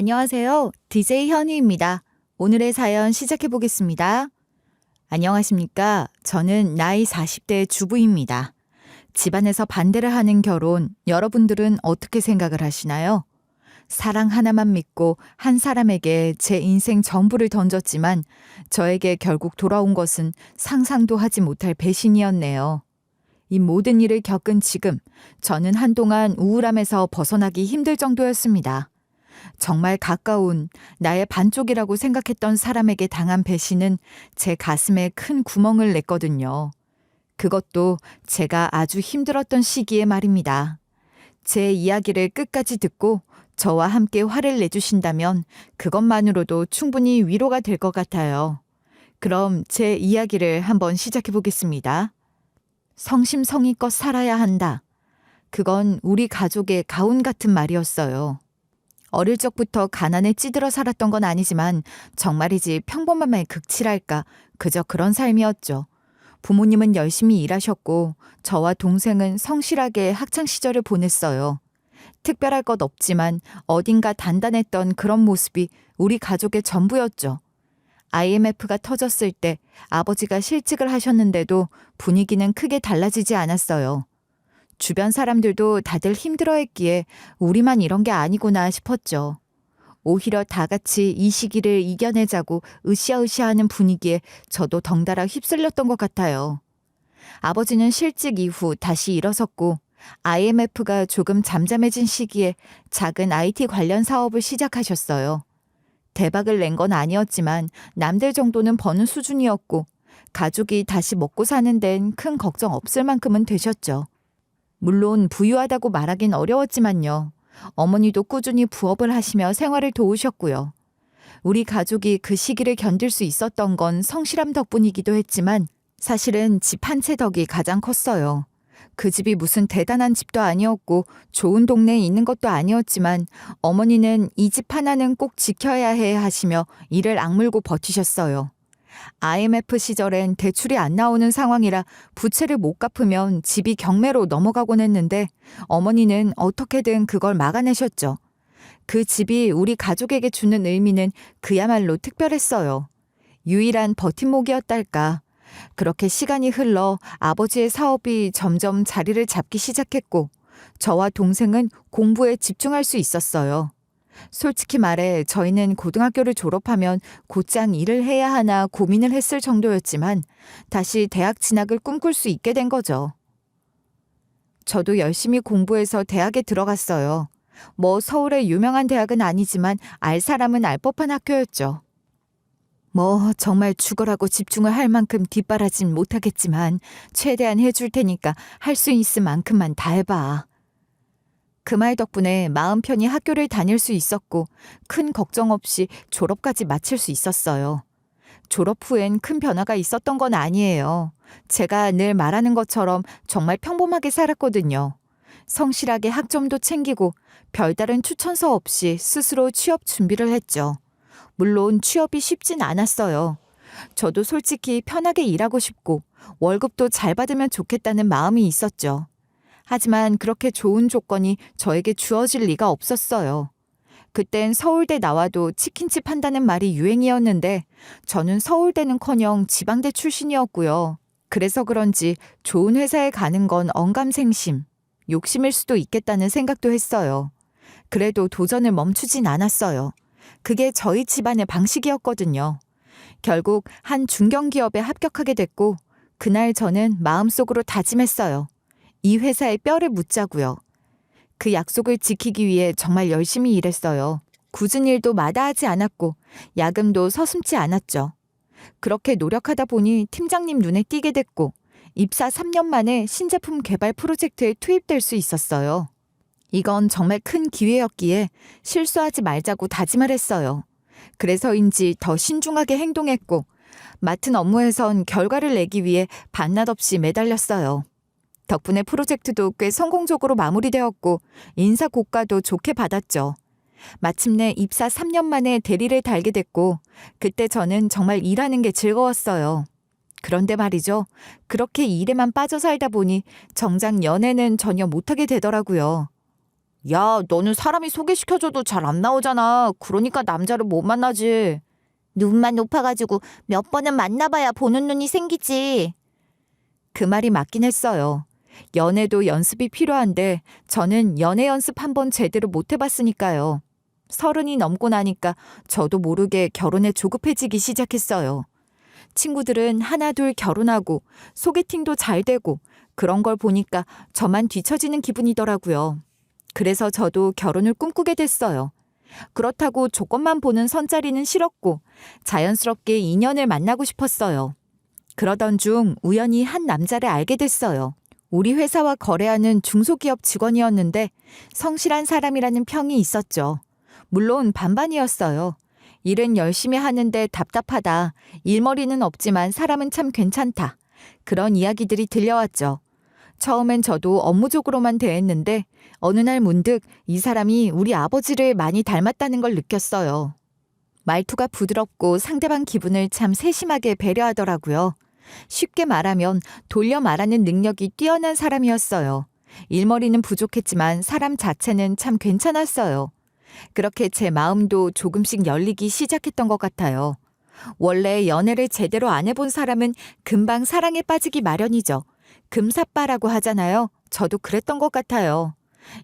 안녕하세요. DJ 현희입니다. 오늘의 사연 시작해 보겠습니다. 안녕하십니까? 저는 나이 40대 주부입니다. 집안에서 반대를 하는 결혼, 여러분들은 어떻게 생각을 하시나요? 사랑 하나만 믿고 한 사람에게 제 인생 전부를 던졌지만 저에게 결국 돌아온 것은 상상도 하지 못할 배신이었네요. 이 모든 일을 겪은 지금, 저는 한동안 우울함에서 벗어나기 힘들 정도였습니다. 정말 가까운 나의 반쪽이라고 생각했던 사람에게 당한 배신은 제 가슴에 큰 구멍을 냈거든요. 그것도 제가 아주 힘들었던 시기에 말입니다. 제 이야기를 끝까지 듣고 저와 함께 화를 내주신다면 그것만으로도 충분히 위로가 될 것 같아요. 그럼 제 이야기를 한번 시작해 보겠습니다. 성심성의껏 살아야 한다. 그건 우리 가족의 가훈 같은 말이었어요. 어릴 적부터 가난에 찌들어 살았던 건 아니지만 정말이지 평범함의 극치랄까 그저 그런 삶이었죠. 부모님은 열심히 일하셨고 저와 동생은 성실하게 학창시절을 보냈어요. 특별할 것 없지만 어딘가 단단했던 그런 모습이 우리 가족의 전부였죠. IMF가 터졌을 때 아버지가 실직을 하셨는데도 분위기는 크게 달라지지 않았어요. 주변 사람들도 다들 힘들어했기에 우리만 이런 게 아니구나 싶었죠. 오히려 다 같이 이 시기를 이겨내자고 으쌰으쌰하는 분위기에 저도 덩달아 휩쓸렸던 것 같아요. 아버지는 실직 이후 다시 일어섰고 IMF가 조금 잠잠해진 시기에 작은 IT 관련 사업을 시작하셨어요. 대박을 낸 건 아니었지만 남들 정도는 버는 수준이었고 가족이 다시 먹고 사는 데는 큰 걱정 없을 만큼은 되셨죠. 물론 부유하다고 말하긴 어려웠지만요. 어머니도 꾸준히 부업을 하시며 생활을 도우셨고요. 우리 가족이 그 시기를 견딜 수 있었던 건 성실함 덕분이기도 했지만 사실은 집 한 채 덕이 가장 컸어요. 그 집이 무슨 대단한 집도 아니었고 좋은 동네에 있는 것도 아니었지만 어머니는 이 집 하나는 꼭 지켜야 해 하시며 이를 악물고 버티셨어요. IMF 시절엔 대출이 안 나오는 상황이라 부채를 못 갚으면 집이 경매로 넘어가곤 했는데 어머니는 어떻게든 그걸 막아내셨죠. 그 집이 우리 가족에게 주는 의미는 그야말로 특별했어요. 유일한 버팀목이었달까. 그렇게 시간이 흘러 아버지의 사업이 점점 자리를 잡기 시작했고 저와 동생은 공부에 집중할 수 있었어요. 솔직히 말해 저희는 고등학교를 졸업하면 곧장 일을 해야 하나 고민을 했을 정도였지만 다시 대학 진학을 꿈꿀 수 있게 된 거죠. 저도 열심히 공부해서 대학에 들어갔어요. 뭐 서울의 유명한 대학은 아니지만 알 사람은 알 법한 학교였죠. 뭐 정말 죽어라고 집중을 할 만큼 뒷바라진 못하겠지만 최대한 해줄 테니까 할 수 있을 만큼만 다 해봐. 그 말 덕분에 마음 편히 학교를 다닐 수 있었고 큰 걱정 없이 졸업까지 마칠 수 있었어요. 졸업 후엔 큰 변화가 있었던 건 아니에요. 제가 늘 말하는 것처럼 정말 평범하게 살았거든요. 성실하게 학점도 챙기고 별다른 추천서 없이 스스로 취업 준비를 했죠. 물론 취업이 쉽진 않았어요. 저도 솔직히 편하게 일하고 싶고 월급도 잘 받으면 좋겠다는 마음이 있었죠. 하지만 그렇게 좋은 조건이 저에게 주어질 리가 없었어요. 그땐 서울대 나와도 치킨집 한다는 말이 유행이었는데 저는 서울대는커녕 지방대 출신이었고요. 그래서 그런지 좋은 회사에 가는 건 언감생심, 욕심일 수도 있겠다는 생각도 했어요. 그래도 도전을 멈추진 않았어요. 그게 저희 집안의 방식이었거든요. 결국 한 중견기업에 합격하게 됐고 그날 저는 마음속으로 다짐했어요. 이 회사에 뼈를 묻자고요. 그 약속을 지키기 위해 정말 열심히 일했어요. 굳은 일도 마다하지 않았고 야근도 서슴지 않았죠. 그렇게 노력하다 보니 팀장님 눈에 띄게 됐고 입사 3년 만에 신제품 개발 프로젝트에 투입될 수 있었어요. 이건 정말 큰 기회였기에 실수하지 말자고 다짐을 했어요. 그래서인지 더 신중하게 행동했고 맡은 업무에선 결과를 내기 위해 반낮 없이 매달렸어요. 덕분에 프로젝트도 꽤 성공적으로 마무리되었고 인사 고과도 좋게 받았죠. 마침내 입사 3년 만에 대리를 달게 됐고 그때 저는 정말 일하는 게 즐거웠어요. 그런데 말이죠. 그렇게 일에만 빠져 살다 보니 정작 연애는 전혀 못하게 되더라고요. 야, 너는 사람이 소개시켜줘도 잘 안 나오잖아. 그러니까 남자를 못 만나지. 눈만 높아가지고 몇 번은 만나봐야 보는 눈이 생기지. 그 말이 맞긴 했어요. 연애도 연습이 필요한데 저는 연애 연습 한 번 제대로 못 해봤으니까요. 30이 넘고 나니까 저도 모르게 결혼에 조급해지기 시작했어요. 친구들은 하나 둘 결혼하고 소개팅도 잘 되고 그런 걸 보니까 저만 뒤처지는 기분이더라고요. 그래서 저도 결혼을 꿈꾸게 됐어요. 그렇다고 조건만 보는 선자리는 싫었고 자연스럽게 인연을 만나고 싶었어요. 그러던 중 우연히 한 남자를 알게 됐어요. 우리 회사와 거래하는 중소기업 직원이었는데 성실한 사람이라는 평이 있었죠. 물론 반반이었어요. 일은 열심히 하는데 답답하다. 일머리는 없지만 사람은 참 괜찮다. 그런 이야기들이 들려왔죠. 처음엔 저도 업무적으로만 대했는데 어느 날 문득 이 사람이 우리 아버지를 많이 닮았다는 걸 느꼈어요. 말투가 부드럽고 상대방 기분을 참 세심하게 배려하더라고요. 쉽게 말하면 돌려 말하는 능력이 뛰어난 사람이었어요. 일머리는 부족했지만 사람 자체는 참 괜찮았어요. 그렇게 제 마음도 조금씩 열리기 시작했던 것 같아요. 원래 연애를 제대로 안 해본 사람은 금방 사랑에 빠지기 마련이죠. 금사빠라고 하잖아요. 저도 그랬던 것 같아요.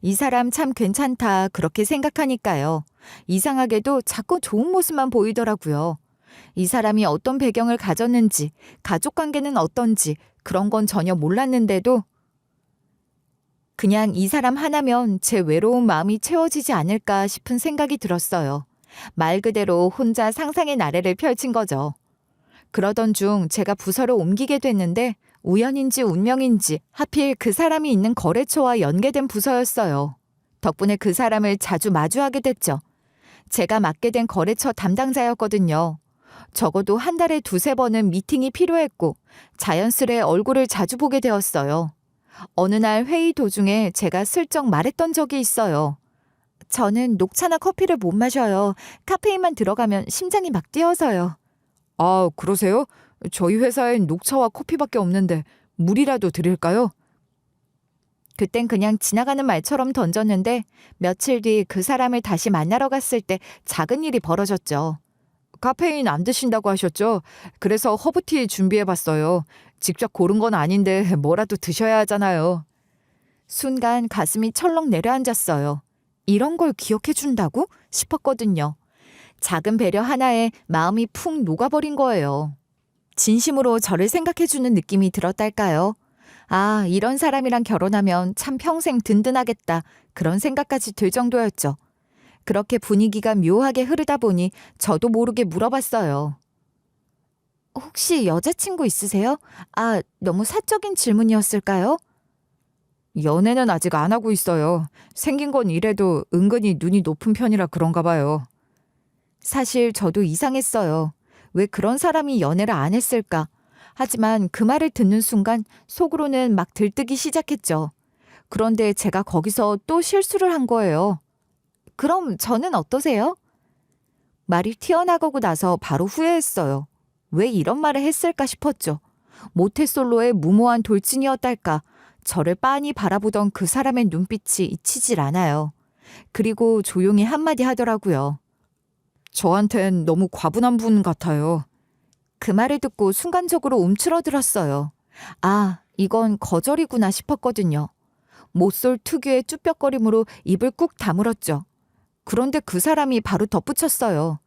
이 사람 참 괜찮다 그렇게 생각하니까요. 이상하게도 자꾸 좋은 모습만 보이더라고요. 이 사람이 어떤 배경을 가졌는지, 가족관계는 어떤지 그런 건 전혀 몰랐는데도 그냥 이 사람 하나면 제 외로운 마음이 채워지지 않을까 싶은 생각이 들었어요. 말 그대로 혼자 상상의 나래를 펼친 거죠. 그러던 중 제가 부서를 옮기게 됐는데 우연인지 운명인지 하필 그 사람이 있는 거래처와 연계된 부서였어요. 덕분에 그 사람을 자주 마주하게 됐죠. 제가 맡게 된 거래처 담당자였거든요. 적어도 한 달에 2~3번은 미팅이 필요했고 자연스레 얼굴을 자주 보게 되었어요. 어느 날 회의 도중에 제가 슬쩍 말했던 적이 있어요. 저는 녹차나 커피를 못 마셔요. 카페인만 들어가면 심장이 막 뛰어서요. 아, 그러세요? 저희 회사엔 녹차와 커피밖에 없는데 물이라도 드릴까요? 그땐 그냥 지나가는 말처럼 던졌는데 며칠 뒤 그 사람을 다시 만나러 갔을 때 작은 일이 벌어졌죠. 카페인 안 드신다고 하셨죠? 그래서 허브티 준비해봤어요. 직접 고른 건 아닌데 뭐라도 드셔야 하잖아요. 순간 가슴이 철렁 내려앉았어요. 이런 걸 기억해준다고? 싶었거든요. 작은 배려 하나에 마음이 푹 녹아버린 거예요. 진심으로 저를 생각해주는 느낌이 들었달까요? 아, 이런 사람이랑 결혼하면 참 평생 든든하겠다. 그런 생각까지 들 정도였죠. 그렇게 분위기가 묘하게 흐르다 보니 저도 모르게 물어봤어요. 혹시 여자친구 있으세요? 아, 너무 사적인 질문이었을까요? 연애는 아직 안 하고 있어요. 생긴 건 이래도 은근히 눈이 높은 편이라 그런가 봐요. 사실 저도 이상했어요. 왜 그런 사람이 연애를 안 했을까? 하지만 그 말을 듣는 순간 속으로는 막 들뜨기 시작했죠. 그런데 제가 거기서 또 실수를 한 거예요. 그럼 저는 어떠세요? 말이 튀어나가고 나서 바로 후회했어요. 왜 이런 말을 했을까 싶었죠. 모태솔로의 무모한 돌진이었달까. 저를 빤히 바라보던 그 사람의 눈빛이 잊히질 않아요. 그리고 조용히 한마디 하더라고요. 저한텐 너무 과분한 분 같아요. 그 말을 듣고 순간적으로 움츠러들었어요. 아, 이건 거절이구나 싶었거든요. 모쏠 특유의 쭈뼛거림으로 입을 꾹 다물었죠. 그런데 그 사람이 바로 덧붙였어요.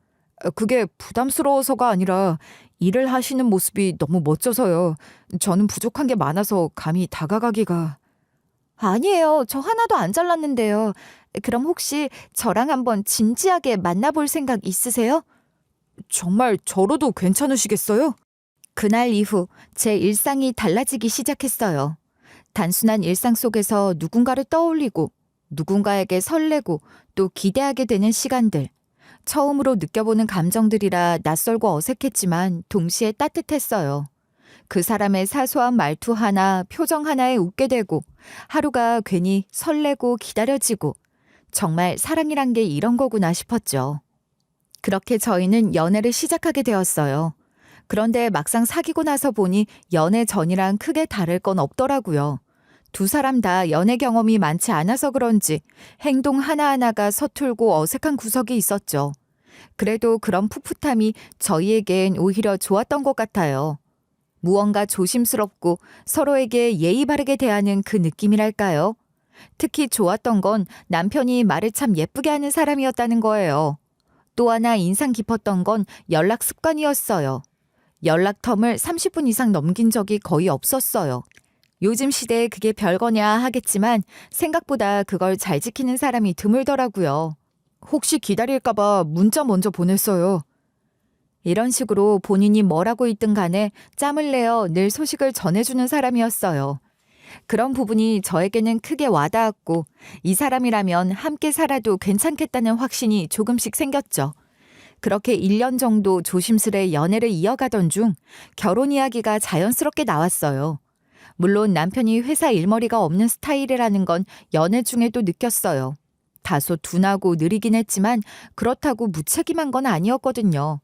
그게 부담스러워서가 아니라 일을 하시는 모습이 너무 멋져서요. 저는 부족한 게 많아서 감히 다가가기가. 아니에요. 저 하나도 안 잘났는데요. 그럼 혹시 저랑 한번 진지하게 만나볼 생각 있으세요? 정말 저로도 괜찮으시겠어요? 그날 이후 제 일상이 달라지기 시작했어요. 단순한 일상 속에서 누군가를 떠올리고 누군가에게 설레고 또 기대하게 되는 시간들. 처음으로 느껴보는 감정들이라 낯설고 어색했지만 동시에 따뜻했어요. 그 사람의 사소한 말투 하나, 표정 하나에 웃게 되고 하루가 괜히 설레고 기다려지고 정말 사랑이란 게 이런 거구나 싶었죠. 그렇게 저희는 연애를 시작하게 되었어요. 그런데 막상 사귀고 나서 보니 연애 전이랑 크게 다를 건 없더라고요. 두 사람 다 연애 경험이 많지 않아서 그런지 행동 하나하나가 서툴고 어색한 구석이 있었죠. 그래도 그런 풋풋함이 저희에겐 오히려 좋았던 것 같아요. 무언가 조심스럽고 서로에게 예의 바르게 대하는 그 느낌이랄까요? 특히 좋았던 건 남편이 말을 참 예쁘게 하는 사람이었다는 거예요. 또 하나 인상 깊었던 건 연락 습관이었어요. 연락 텀을 30분 이상 넘긴 적이 거의 없었어요. 요즘 시대에 그게 별거냐 하겠지만 생각보다 그걸 잘 지키는 사람이 드물더라고요. 혹시 기다릴까봐 문자 먼저 보냈어요. 이런 식으로 본인이 뭐라고 있든 간에 짬을 내어 늘 소식을 전해주는 사람이었어요. 그런 부분이 저에게는 크게 와닿았고 이 사람이라면 함께 살아도 괜찮겠다는 확신이 조금씩 생겼죠. 그렇게 1년 정도 조심스레 연애를 이어가던 중 결혼 이야기가 자연스럽게 나왔어요. 물론 남편이 회사 일머리가 없는 스타일이라는 건 연애 중에도 느꼈어요. 다소 둔하고 느리긴 했지만 그렇다고 무책임한 건 아니었거든요.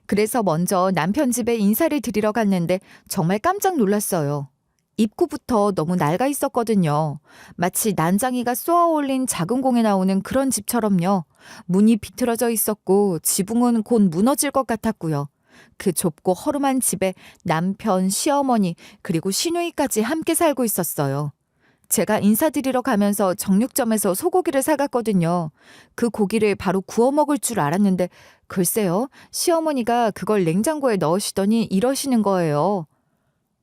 그래서 먼저 남편 집에 인사를 드리러 갔는데 정말 깜짝 놀랐어요. 입구부터 너무 낡아 있었거든요. 마치 난장이가 쏘아 올린 작은 공에 나오는 그런 집처럼요. 문이 비틀어져 있었고 지붕은 곧 무너질 것 같았고요. 그 좁고 허름한 집에 남편, 시어머니, 그리고 시누이까지 함께 살고 있었어요. 제가 인사드리러 가면서 정육점에서 소고기를 사갔거든요. 그 고기를 바로 구워 먹을 줄 알았는데 글쎄요, 시어머니가 그걸 냉장고에 넣으시더니 이러시는 거예요.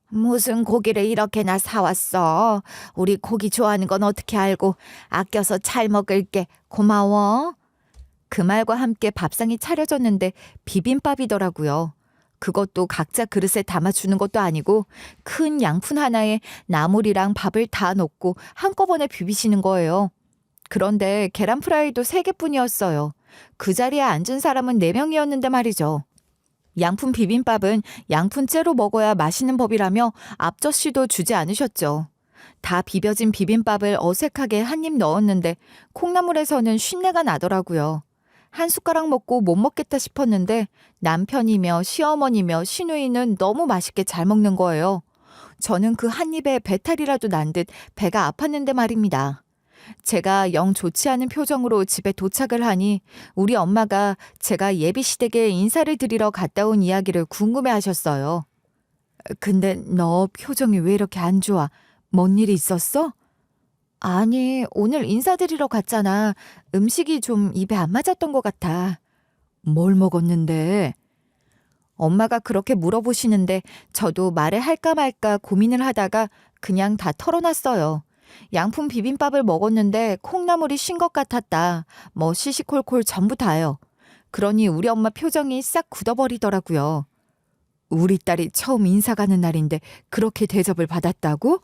무슨 고기를 이렇게나 사왔어? 우리 고기 좋아하는 건 어떻게 알고 아껴서 잘 먹을게. 고마워. 그 말과 함께 밥상이 차려졌는데 비빔밥이더라고요. 그것도 각자 그릇에 담아주는 것도 아니고 큰 양푼 하나에 나물이랑 밥을 다 넣고 한꺼번에 비비시는 거예요. 그런데 계란 프라이도 3개뿐이었어요. 그 자리에 앉은 사람은 4명이었는데 말이죠. 양푼 비빔밥은 양푼째로 먹어야 맛있는 법이라며 앞접시도 주지 않으셨죠. 다 비벼진 비빔밥을 어색하게 한 입 넣었는데 콩나물에서는 쉰내가 나더라고요. 한 숟가락 먹고 못 먹겠다 싶었는데 남편이며 시어머니며 시누이는 너무 맛있게 잘 먹는 거예요. 저는 그 한 입에 배탈이라도 난 듯 배가 아팠는데 말입니다. 제가 영 좋지 않은 표정으로 집에 도착을 하니 우리 엄마가 제가 예비시댁에 인사를 드리러 갔다 온 이야기를 궁금해하셨어요. 근데 너 표정이 왜 이렇게 안 좋아? 뭔 일이 있었어? 아니, 오늘 인사드리러 갔잖아. 음식이 좀 입에 안 맞았던 것 같아. 뭘 먹었는데? 엄마가 그렇게 물어보시는데 저도 말을 할까 말까 고민을 하다가 그냥 다 털어놨어요. 양푼 비빔밥을 먹었는데 콩나물이 신 것 같았다. 뭐 시시콜콜 전부 다요. 그러니 우리 엄마 표정이 싹 굳어버리더라고요. 우리 딸이 처음 인사 가는 날인데 그렇게 대접을 받았다고?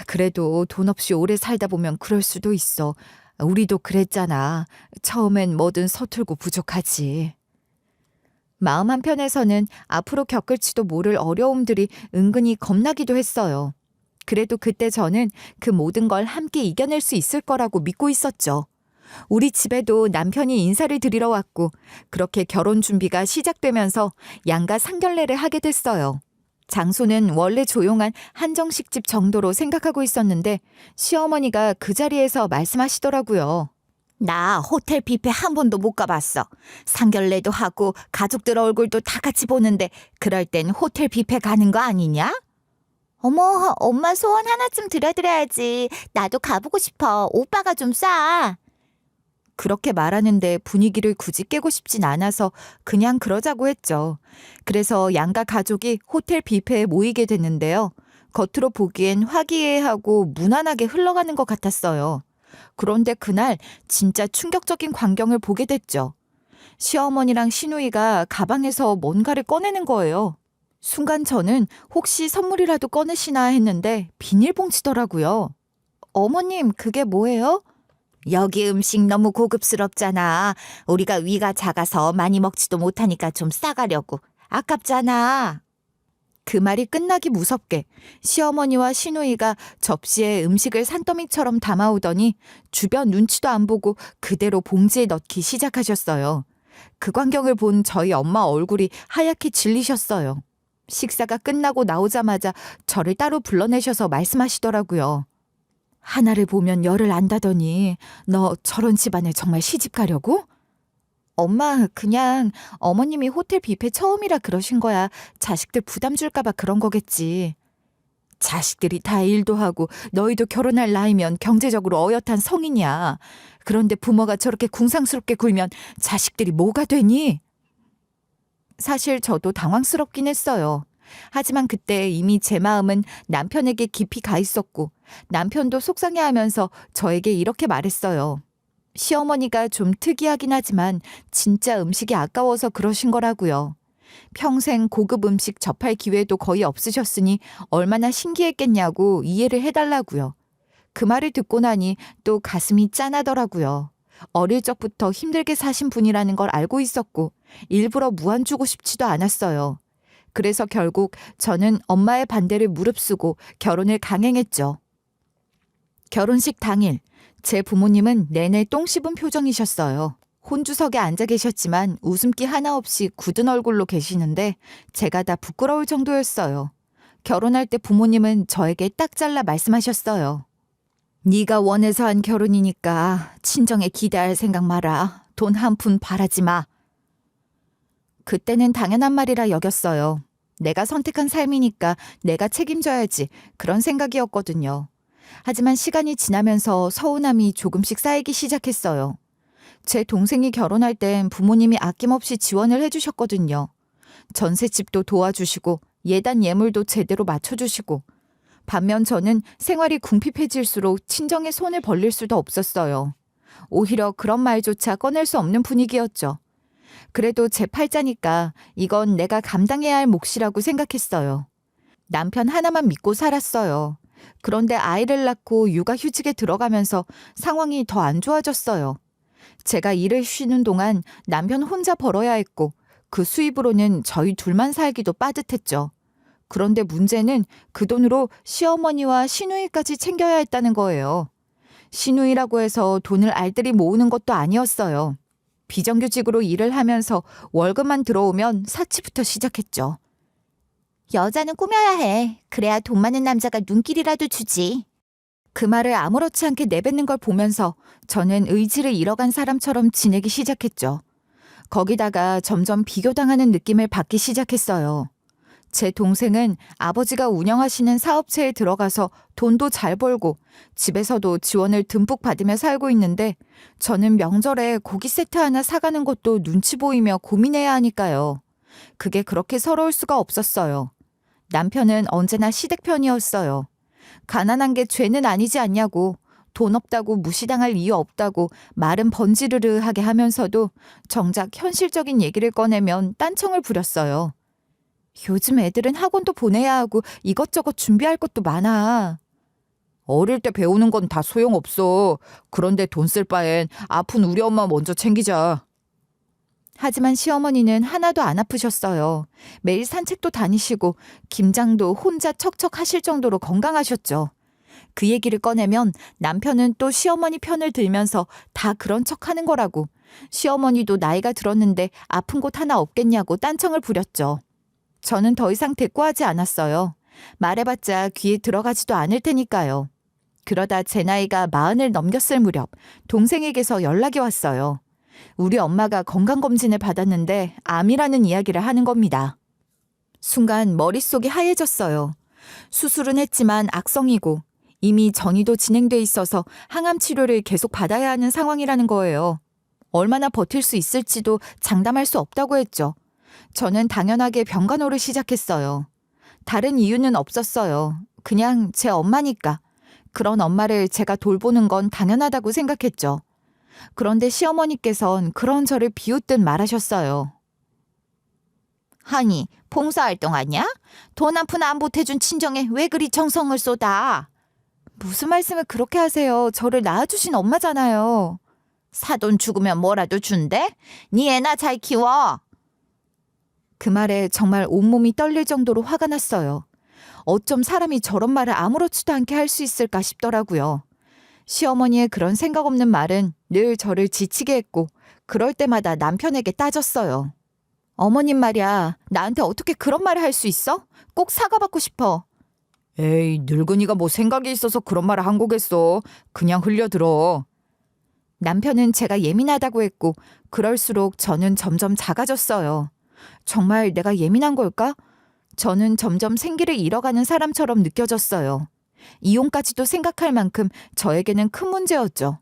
그래도 돈 없이 오래 살다 보면 그럴 수도 있어. 우리도 그랬잖아. 처음엔 뭐든 서툴고 부족하지. 마음 한편에서는 앞으로 겪을지도 모를 어려움들이 은근히 겁나기도 했어요. 그래도 그때 저는 그 모든 걸 함께 이겨낼 수 있을 거라고 믿고 있었죠. 우리 집에도 남편이 인사를 드리러 왔고 그렇게 결혼 준비가 시작되면서 양가 상견례를 하게 됐어요. 장소는 원래 조용한 한정식집 정도로 생각하고 있었는데 시어머니가 그 자리에서 말씀하시더라고요. 나 호텔 뷔페 한 번도 못 가봤어. 상견례도 하고 가족들 얼굴도 다 같이 보는데 그럴 땐 호텔 뷔페 가는 거 아니냐? 어머, 엄마 소원 하나쯤 들어드려야지. 나도 가보고 싶어. 오빠가 좀 싸. 그렇게 말하는데 분위기를 굳이 깨고 싶진 않아서 그냥 그러자고 했죠. 그래서 양가 가족이 호텔 뷔페에 모이게 됐는데요. 겉으로 보기엔 화기애애하고 무난하게 흘러가는 것 같았어요. 그런데 그날 진짜 충격적인 광경을 보게 됐죠. 시어머니랑 시누이가 가방에서 뭔가를 꺼내는 거예요. 순간 저는 혹시 선물이라도 꺼내시나 했는데 비닐봉지더라고요. 어머님, 그게 뭐예요? 여기 음식 너무 고급스럽잖아. 우리가 위가 작아서 많이 먹지도 못하니까 좀 싸가려고. 아깝잖아. 그 말이 끝나기 무섭게 시어머니와 시누이가 접시에 음식을 산더미처럼 담아오더니 주변 눈치도 안 보고 그대로 봉지에 넣기 시작하셨어요. 그 광경을 본 저희 엄마 얼굴이 하얗게 질리셨어요. 식사가 끝나고 나오자마자 저를 따로 불러내셔서 말씀하시더라고요. 하나를 보면 열을 안다더니 너 저런 집안에 정말 시집 가려고? 엄마, 그냥 어머님이 호텔 뷔페 처음이라 그러신 거야. 자식들 부담 줄까 봐 그런 거겠지. 자식들이 다 일도 하고 너희도 결혼할 나이면 경제적으로 어엿한 성인이야. 그런데 부모가 저렇게 궁상스럽게 굴면 자식들이 뭐가 되니? 사실 저도 당황스럽긴 했어요. 하지만 그때 이미 제 마음은 남편에게 깊이 가 있었고 남편도 속상해하면서 저에게 이렇게 말했어요. 시어머니가 좀 특이하긴 하지만 진짜 음식이 아까워서 그러신 거라고요. 평생 고급 음식 접할 기회도 거의 없으셨으니 얼마나 신기했겠냐고 이해를 해달라고요. 그 말을 듣고 나니 또 가슴이 짠하더라고요. 어릴 적부터 힘들게 사신 분이라는 걸 알고 있었고 일부러 무안 주고 싶지도 않았어요. 그래서 결국 저는 엄마의 반대를 무릅쓰고 결혼을 강행했죠. 결혼식 당일 제 부모님은 내내 똥 씹은 표정이셨어요. 혼주석에 앉아 계셨지만 웃음기 하나 없이 굳은 얼굴로 계시는데 제가 다 부끄러울 정도였어요. 결혼할 때 부모님은 저에게 딱 잘라 말씀하셨어요. 네가 원해서 한 결혼이니까 친정에 기대할 생각 마라. 돈 한 푼 바라지 마. 그때는 당연한 말이라 여겼어요. 내가 선택한 삶이니까 내가 책임져야지 그런 생각이었거든요. 하지만 시간이 지나면서 서운함이 조금씩 쌓이기 시작했어요. 제 동생이 결혼할 땐 부모님이 아낌없이 지원을 해주셨거든요. 전셋집도 도와주시고 예단 예물도 제대로 맞춰주시고 반면 저는 생활이 궁핍해질수록 친정에 손을 벌릴 수도 없었어요. 오히려 그런 말조차 꺼낼 수 없는 분위기였죠. 그래도 제 팔자니까 이건 내가 감당해야 할 몫이라고 생각했어요. 남편 하나만 믿고 살았어요. 그런데 아이를 낳고 육아휴직에 들어가면서 상황이 더 안 좋아졌어요. 제가 일을 쉬는 동안 남편 혼자 벌어야 했고 그 수입으로는 저희 둘만 살기도 빠듯했죠. 그런데 문제는 그 돈으로 시어머니와 시누이까지 챙겨야 했다는 거예요. 시누이라고 해서 돈을 알뜰히 모으는 것도 아니었어요. 비정규직으로 일을 하면서 월급만 들어오면 사치부터 시작했죠. 여자는 꾸며야 해. 그래야 돈 많은 남자가 눈길이라도 주지. 그 말을 아무렇지 않게 내뱉는 걸 보면서 저는 의지를 잃어간 사람처럼 지내기 시작했죠. 거기다가 점점 비교당하는 느낌을 받기 시작했어요. 제 동생은 아버지가 운영하시는 사업체에 들어가서 돈도 잘 벌고 집에서도 지원을 듬뿍 받으며 살고 있는데 저는 명절에 고기 세트 하나 사가는 것도 눈치 보이며 고민해야 하니까요. 그게 그렇게 서러울 수가 없었어요. 남편은 언제나 시댁 편이었어요. 가난한 게 죄는 아니지 않냐고, 돈 없다고 무시당할 이유 없다고 말은 번지르르하게 하면서도 정작 현실적인 얘기를 꺼내면 딴청을 부렸어요. 요즘 애들은 학원도 보내야 하고 이것저것 준비할 것도 많아. 어릴 때 배우는 건 다 소용없어. 그런데 돈 쓸 바엔 아픈 우리 엄마 먼저 챙기자. 하지만 시어머니는 하나도 안 아프셨어요. 매일 산책도 다니시고 김장도 혼자 척척 하실 정도로 건강하셨죠. 그 얘기를 꺼내면 남편은 또 시어머니 편을 들면서 다 그런 척 하는 거라고. 시어머니도 나이가 들었는데 아픈 곳 하나 없겠냐고 딴청을 부렸죠. 저는 더 이상 대꾸하지 않았어요. 말해봤자 귀에 들어가지도 않을 테니까요. 그러다 제 나이가 40을 넘겼을 무렵 동생에게서 연락이 왔어요. 우리 엄마가 건강검진을 받았는데 암이라는 이야기를 하는 겁니다. 순간 머릿속이 하얘졌어요. 수술은 했지만 악성이고 이미 전이도 진행돼 있어서 항암 치료를 계속 받아야 하는 상황이라는 거예요. 얼마나 버틸 수 있을지도 장담할 수 없다고 했죠. 저는 당연하게 병간호를 시작했어요. 다른 이유는 없었어요. 그냥 제 엄마니까. 그런 엄마를 제가 돌보는 건 당연하다고 생각했죠. 그런데 시어머니께선 그런 저를 비웃듯 말하셨어요. 아니, 봉사활동 하냐? 돈 한 푼 안 보태준 친정에 왜 그리 정성을 쏟아? 무슨 말씀을 그렇게 하세요. 저를 낳아주신 엄마잖아요. 사돈 죽으면 뭐라도 준대? 네 애나 잘 키워. 그 말에 정말 온몸이 떨릴 정도로 화가 났어요. 어쩜 사람이 저런 말을 아무렇지도 않게 할 수 있을까 싶더라고요. 시어머니의 그런 생각 없는 말은 늘 저를 지치게 했고 그럴 때마다 남편에게 따졌어요. 어머님 말이야, 나한테 어떻게 그런 말을 할 수 있어? 꼭 사과받고 싶어. 에이, 늙은이가 뭐 생각이 있어서 그런 말을 한 거겠어. 그냥 흘려들어. 남편은 제가 예민하다고 했고 그럴수록 저는 점점 작아졌어요. 정말 내가 예민한 걸까? 저는 점점 생기를 잃어가는 사람처럼 느껴졌어요. 이혼까지도 생각할 만큼 저에게는 큰 문제였죠.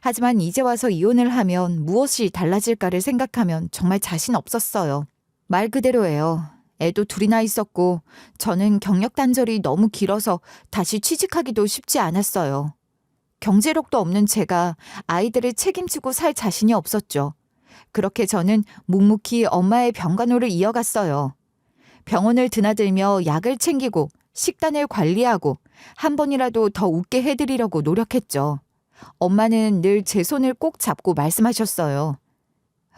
하지만 이제 와서 이혼을 하면 무엇이 달라질까를 생각하면 정말 자신 없었어요. 말 그대로예요. 애도 둘이나 있었고 저는 경력 단절이 너무 길어서 다시 취직하기도 쉽지 않았어요. 경제력도 없는 제가 아이들을 책임지고 살 자신이 없었죠. 그렇게 저는 묵묵히 엄마의 병간호를 이어갔어요. 병원을 드나들며 약을 챙기고 식단을 관리하고 한 번이라도 더 웃게 해드리려고 노력했죠. 엄마는 늘 제 손을 꼭 잡고 말씀하셨어요.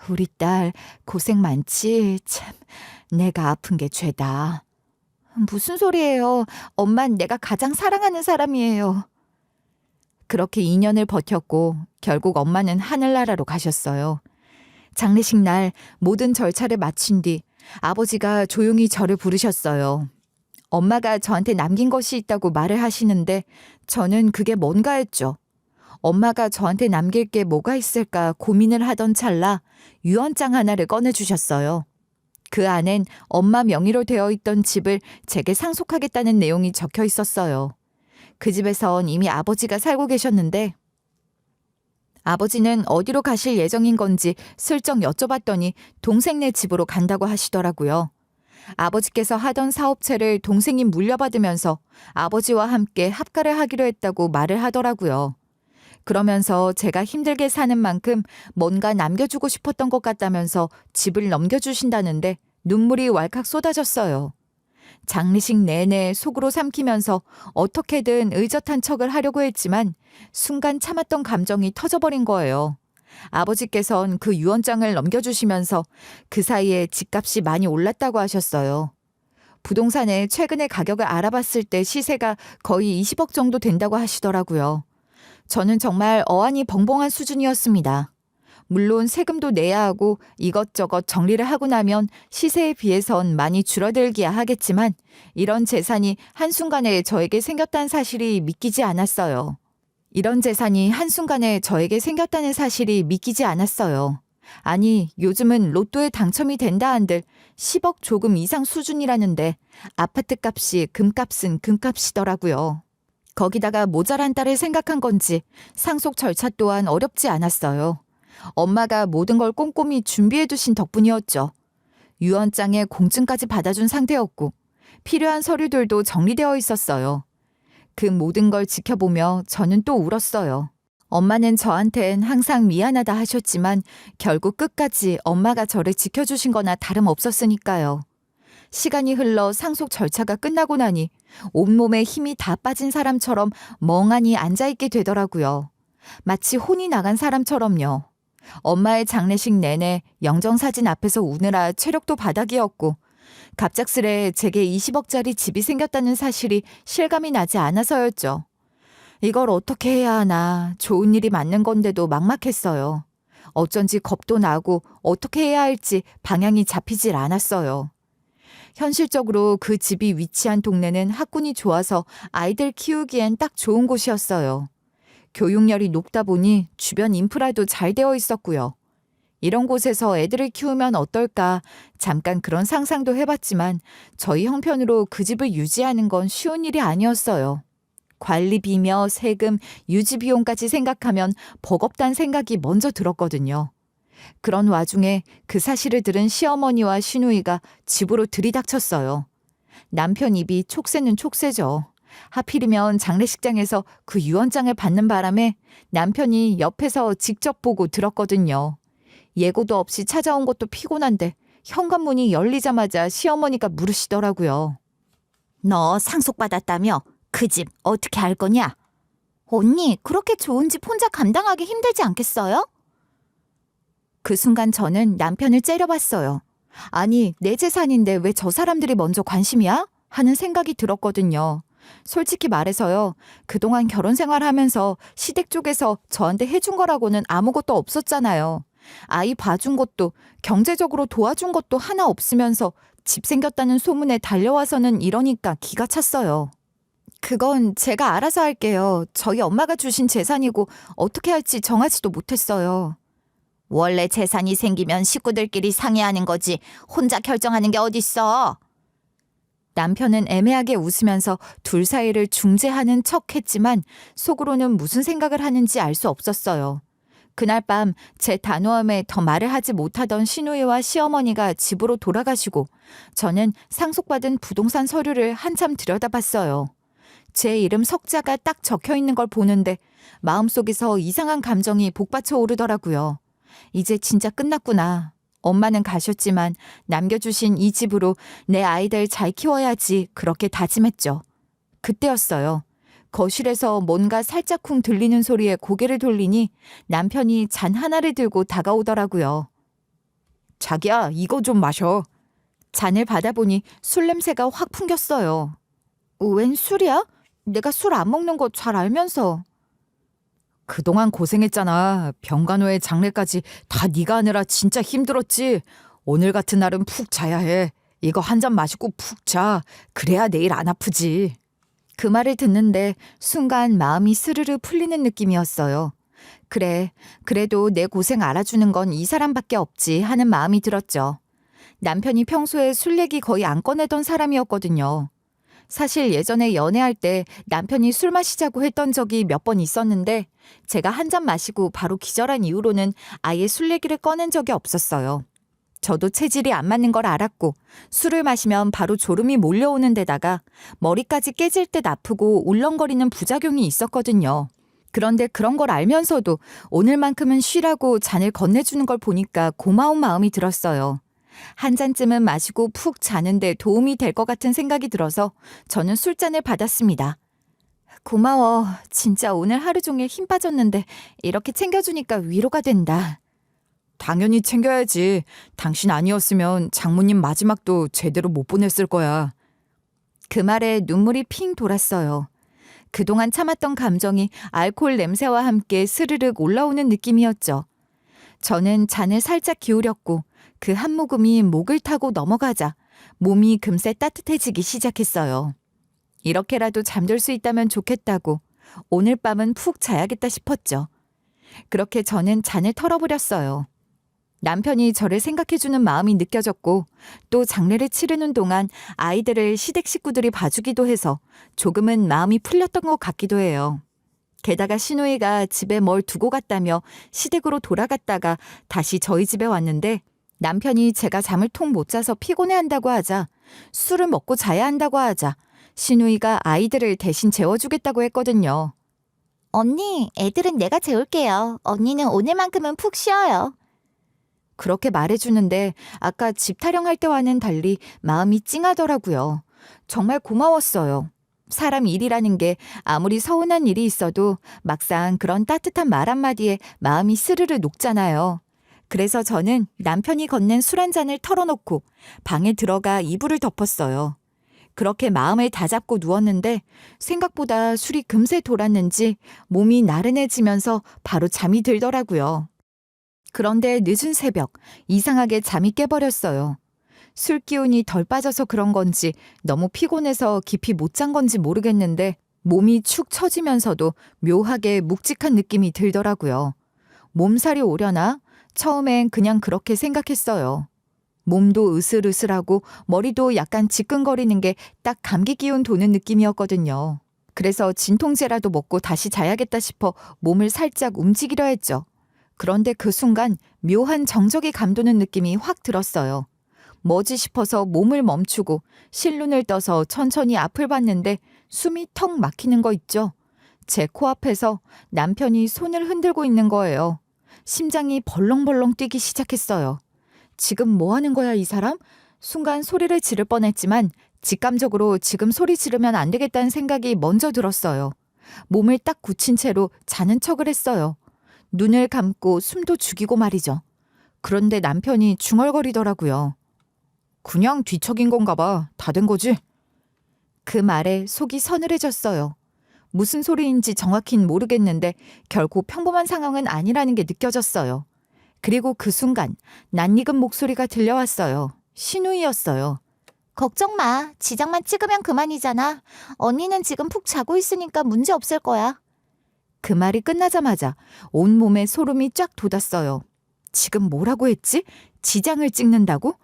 우리 딸 고생 많지? 참, 내가 아픈 게 죄다. 무슨 소리예요? 엄만 내가 가장 사랑하는 사람이에요. 그렇게 2년을 버텼고 결국 엄마는 하늘나라로 가셨어요. 장례식 날 모든 절차를 마친 뒤 아버지가 조용히 저를 부르셨어요. 엄마가 저한테 남긴 것이 있다고 말을 하시는데 저는 그게 뭔가 했죠. 엄마가 저한테 남길 게 뭐가 있을까 고민을 하던 찰나 유언장 하나를 꺼내주셨어요. 그 안엔 엄마 명의로 되어 있던 집을 제게 상속하겠다는 내용이 적혀 있었어요. 그 집에선 이미 아버지가 살고 계셨는데 아버지는 어디로 가실 예정인 건지 슬쩍 여쭤봤더니 동생네 집으로 간다고 하시더라고요. 아버지께서 하던 사업체를 동생이 물려받으면서 아버지와 함께 합가를 하기로 했다고 말을 하더라고요. 그러면서 제가 힘들게 사는 만큼 뭔가 남겨주고 싶었던 것 같다면서 집을 넘겨주신다는데 눈물이 왈칵 쏟아졌어요. 장례식 내내 속으로 삼키면서 어떻게든 의젓한 척을 하려고 했지만 순간 참았던 감정이 터져버린 거예요. 아버지께선 그 유언장을 넘겨주시면서 그 사이에 집값이 많이 올랐다고 하셨어요. 부동산에 최근에 가격을 알아봤을 때 시세가 거의 20억 정도 된다고 하시더라고요. 저는 정말 어안이 벙벙한 수준이었습니다. 물론 세금도 내야 하고 이것저것 정리를 하고 나면 시세에 비해선 많이 줄어들기야 하겠지만 이런 재산이 한순간에 저에게 생겼다는 사실이 믿기지 않았어요. 아니, 요즘은 로또에 당첨이 된다 한들 10억 조금 이상 수준이라는데 아파트 값이 금값은 금값이더라고요. 거기다가 모자란 딸을 생각한 건지 상속 절차 또한 어렵지 않았어요. 엄마가 모든 걸 꼼꼼히 준비해 두신 덕분이었죠. 유언장에 공증까지 받아준 상태였고 필요한 서류들도 정리되어 있었어요. 그 모든 걸 지켜보며 저는 또 울었어요. 엄마는 저한텐 항상 미안하다 하셨지만 결국 끝까지 엄마가 저를 지켜주신 거나 다름없었으니까요. 시간이 흘러 상속 절차가 끝나고 나니 온몸에 힘이 다 빠진 사람처럼 멍하니 앉아있게 되더라고요. 마치 혼이 나간 사람처럼요. 엄마의 장례식 내내 영정사진 앞에서 우느라 체력도 바닥이었고 갑작스레 제게 20억짜리 집이 생겼다는 사실이 실감이 나지 않아서였죠. 이걸 어떻게 해야 하나 좋은 일이 맞는 건데도 막막했어요. 어쩐지 겁도 나고 어떻게 해야 할지 방향이 잡히질 않았어요. 현실적으로 그 집이 위치한 동네는 학군이 좋아서 아이들 키우기엔 딱 좋은 곳이었어요. 교육열이 높다 보니 주변 인프라도 잘 되어 있었고요. 이런 곳에서 애들을 키우면 어떨까 잠깐 그런 상상도 해봤지만 저희 형편으로 그 집을 유지하는 건 쉬운 일이 아니었어요. 관리비며 세금, 유지비용까지 생각하면 버겁다는 생각이 먼저 들었거든요. 그런 와중에 그 사실을 들은 시어머니와 시누이가 집으로 들이닥쳤어요. 남편 입이 촉새는 촉새죠. 하필이면 장례식장에서 그 유언장을 받는 바람에 남편이 옆에서 직접 보고 들었거든요. 예고도 없이 찾아온 것도 피곤한데 현관문이 열리자마자 시어머니가 물으시더라고요. 너 상속받았다며? 그 집 어떻게 할 거냐? 언니, 그렇게 좋은 집 혼자 감당하기 힘들지 않겠어요? 그 순간 저는 남편을 째려봤어요. 아니, 내 재산인데 왜 저 사람들이 먼저 관심이야? 하는 생각이 들었거든요. 솔직히 말해서요. 그동안 결혼 생활하면서 시댁 쪽에서 저한테 해준 거라고는 아무것도 없었잖아요. 아이 봐준 것도 경제적으로 도와준 것도 하나 없으면서 집 생겼다는 소문에 달려와서는 이러니까 기가 찼어요. 그건 제가 알아서 할게요. 저희 엄마가 주신 재산이고 어떻게 할지 정하지도 못했어요. 원래 재산이 생기면 식구들끼리 상의하는 거지 혼자 결정하는 게 어딨어. 남편은 애매하게 웃으면서 둘 사이를 중재하는 척 했지만 속으로는 무슨 생각을 하는지 알 수 없었어요. 그날 밤 제 단호함에 더 말을 하지 못하던 시누이와 시어머니가 집으로 돌아가시고 저는 상속받은 부동산 서류를 한참 들여다봤어요. 제 이름 석자가 딱 적혀 있는 걸 보는데 마음속에서 이상한 감정이 복받쳐 오르더라고요. 이제 진짜 끝났구나. 엄마는 가셨지만 남겨주신 이 집으로 내 아이들 잘 키워야지 그렇게 다짐했죠. 그때였어요. 거실에서 뭔가 살짝쿵 들리는 소리에 고개를 돌리니 남편이 잔 하나를 들고 다가오더라고요. 자기야, 이거 좀 마셔. 잔을 받아보니 술 냄새가 확 풍겼어요. 웬 술이야? 내가 술 안 먹는 거 잘 알면서. 그동안 고생했잖아. 병간호의 장례까지 다 네가 하느라 진짜 힘들었지. 오늘 같은 날은 푹 자야 해. 이거 한 잔 마시고 푹 자. 그래야 내일 안 아프지. 그 말을 듣는데 순간 마음이 스르르 풀리는 느낌이었어요. 그래, 그래도 내 고생 알아주는 건 이 사람밖에 없지 하는 마음이 들었죠. 남편이 평소에 술 얘기 거의 안 꺼내던 사람이었거든요. 사실 예전에 연애할 때 남편이 술 마시자고 했던 적이 몇 번 있었는데 제가 한 잔 마시고 바로 기절한 이후로는 아예 술 얘기를 꺼낸 적이 없었어요. 저도 체질이 안 맞는 걸 알았고 술을 마시면 바로 졸음이 몰려오는 데다가 머리까지 깨질 듯 아프고 울렁거리는 부작용이 있었거든요. 그런데 그런 걸 알면서도 오늘만큼은 쉬라고 잔을 건네주는 걸 보니까 고마운 마음이 들었어요. 한 잔쯤은 마시고 푹 자는데 도움이 될 것 같은 생각이 들어서 저는 술잔을 받았습니다. 고마워. 진짜 오늘 하루 종일 힘 빠졌는데 이렇게 챙겨주니까 위로가 된다. 당연히 챙겨야지. 당신 아니었으면 장모님 마지막도 제대로 못 보냈을 거야. 그 말에 눈물이 핑 돌았어요. 그동안 참았던 감정이 알코올 냄새와 함께 스르륵 올라오는 느낌이었죠. 저는 잔을 살짝 기울였고 그 한 모금이 목을 타고 넘어가자 몸이 금세 따뜻해지기 시작했어요. 이렇게라도 잠들 수 있다면 좋겠다고 오늘 밤은 푹 자야겠다 싶었죠. 그렇게 저는 잔을 털어버렸어요. 남편이 저를 생각해주는 마음이 느껴졌고 또 장례를 치르는 동안 아이들을 시댁 식구들이 봐주기도 해서 조금은 마음이 풀렸던 것 같기도 해요. 게다가 시누이가 집에 뭘 두고 갔다며 시댁으로 돌아갔다가 다시 저희 집에 왔는데 남편이 제가 잠을 통 못 자서 피곤해한다고 하자 술을 먹고 자야 한다고 하자 시누이가 아이들을 대신 재워주겠다고 했거든요. 언니, 애들은 내가 재울게요. 언니는 오늘만큼은 푹 쉬어요. 그렇게 말해주는데 아까 집 타령할 때와는 달리 마음이 찡하더라고요. 정말 고마웠어요. 사람 일이라는 게 아무리 서운한 일이 있어도 막상 그런 따뜻한 말 한마디에 마음이 스르르 녹잖아요. 그래서 저는 남편이 건넨 술 한 잔을 털어놓고 방에 들어가 이불을 덮었어요. 그렇게 마음을 다잡고 누웠는데 생각보다 술이 금세 돌았는지 몸이 나른해지면서 바로 잠이 들더라고요. 그런데 늦은 새벽 이상하게 잠이 깨버렸어요. 술 기운이 덜 빠져서 그런 건지 너무 피곤해서 깊이 못 잔 건지 모르겠는데 몸이 축 처지면서도 묘하게 묵직한 느낌이 들더라고요. 몸살이 오려나? 처음엔 그냥 그렇게 생각했어요. 몸도 으슬으슬하고 머리도 약간 지끈거리는 게 딱 감기 기운 도는 느낌이었거든요. 그래서 진통제라도 먹고 다시 자야겠다 싶어 몸을 살짝 움직이려 했죠. 그런데 그 순간 묘한 정적이 감도는 느낌이 확 들었어요. 뭐지 싶어서 몸을 멈추고 실눈을 떠서 천천히 앞을 봤는데 숨이 턱 막히는 거 있죠. 제 코앞에서 남편이 손을 흔들고 있는 거예요. 심장이 벌렁벌렁 뛰기 시작했어요. 지금 뭐 하는 거야, 이 사람? 순간 소리를 지를 뻔했지만 직감적으로 지금 소리 지르면 안 되겠다는 생각이 먼저 들었어요. 몸을 딱 굳힌 채로 자는 척을 했어요. 눈을 감고 숨도 죽이고 말이죠. 그런데 남편이 중얼거리더라고요. 그냥 뒤척인 건가 봐. 다 된 거지? 그 말에 속이 서늘해졌어요. 무슨 소리인지 정확히는 모르겠는데 결코 평범한 상황은 아니라는 게 느껴졌어요. 그리고 그 순간 낯익은 목소리가 들려왔어요. 시누이였어요. 걱정 마. 지장만 찍으면 그만이잖아. 언니는 지금 푹 자고 있으니까 문제 없을 거야. 그 말이 끝나자마자 온몸에 소름이 쫙 돋았어요. 지금 뭐라고 했지? 지장을 찍는다고?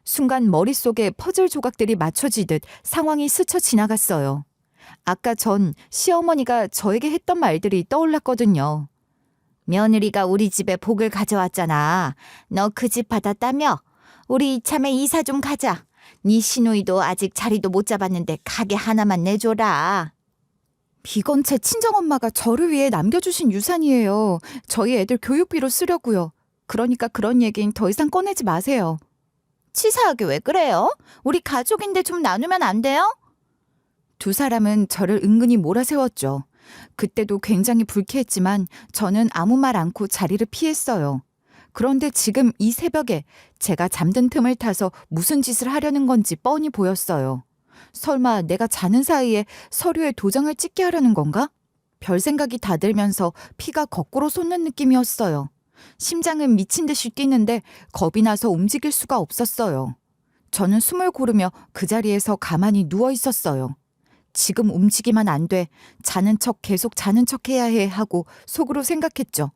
순간 머릿속에 퍼즐 조각들이 맞춰지듯 상황이 스쳐 지나갔어요. 아까 전 시어머니가 저에게 했던 말들이 떠올랐거든요. 며느리가 우리 집에 복을 가져왔잖아. 너 그 집 받았다며? 우리 이참에 이사 좀 가자. 네 시누이도 아직 자리도 못 잡았는데 가게 하나만 내줘라. 이건 제 친정엄마가 저를 위해 남겨주신 유산이에요. 저희 애들 교육비로 쓰려고요. 그러니까 그런 얘긴 더 이상 꺼내지 마세요. 치사하게 왜 그래요? 우리 가족인데 좀 나누면 안 돼요? 두 사람은 저를 은근히 몰아세웠죠. 그때도 굉장히 불쾌했지만 저는 아무 말 않고 자리를 피했어요. 그런데 지금 이 새벽에 제가 잠든 틈을 타서 무슨 짓을 하려는 건지 뻔히 보였어요. 설마 내가 자는 사이에 서류에 도장을 찍게 하려는 건가? 별 생각이 다 들면서 피가 거꾸로 솟는 느낌이었어요. 심장은 미친 듯이 뛰는데 겁이 나서 움직일 수가 없었어요. 저는 숨을 고르며 그 자리에서 가만히 누워 있었어요. 지금 움직이면 안 돼. 자는 척 계속 자는 척 해야 해 하고 속으로 생각했죠.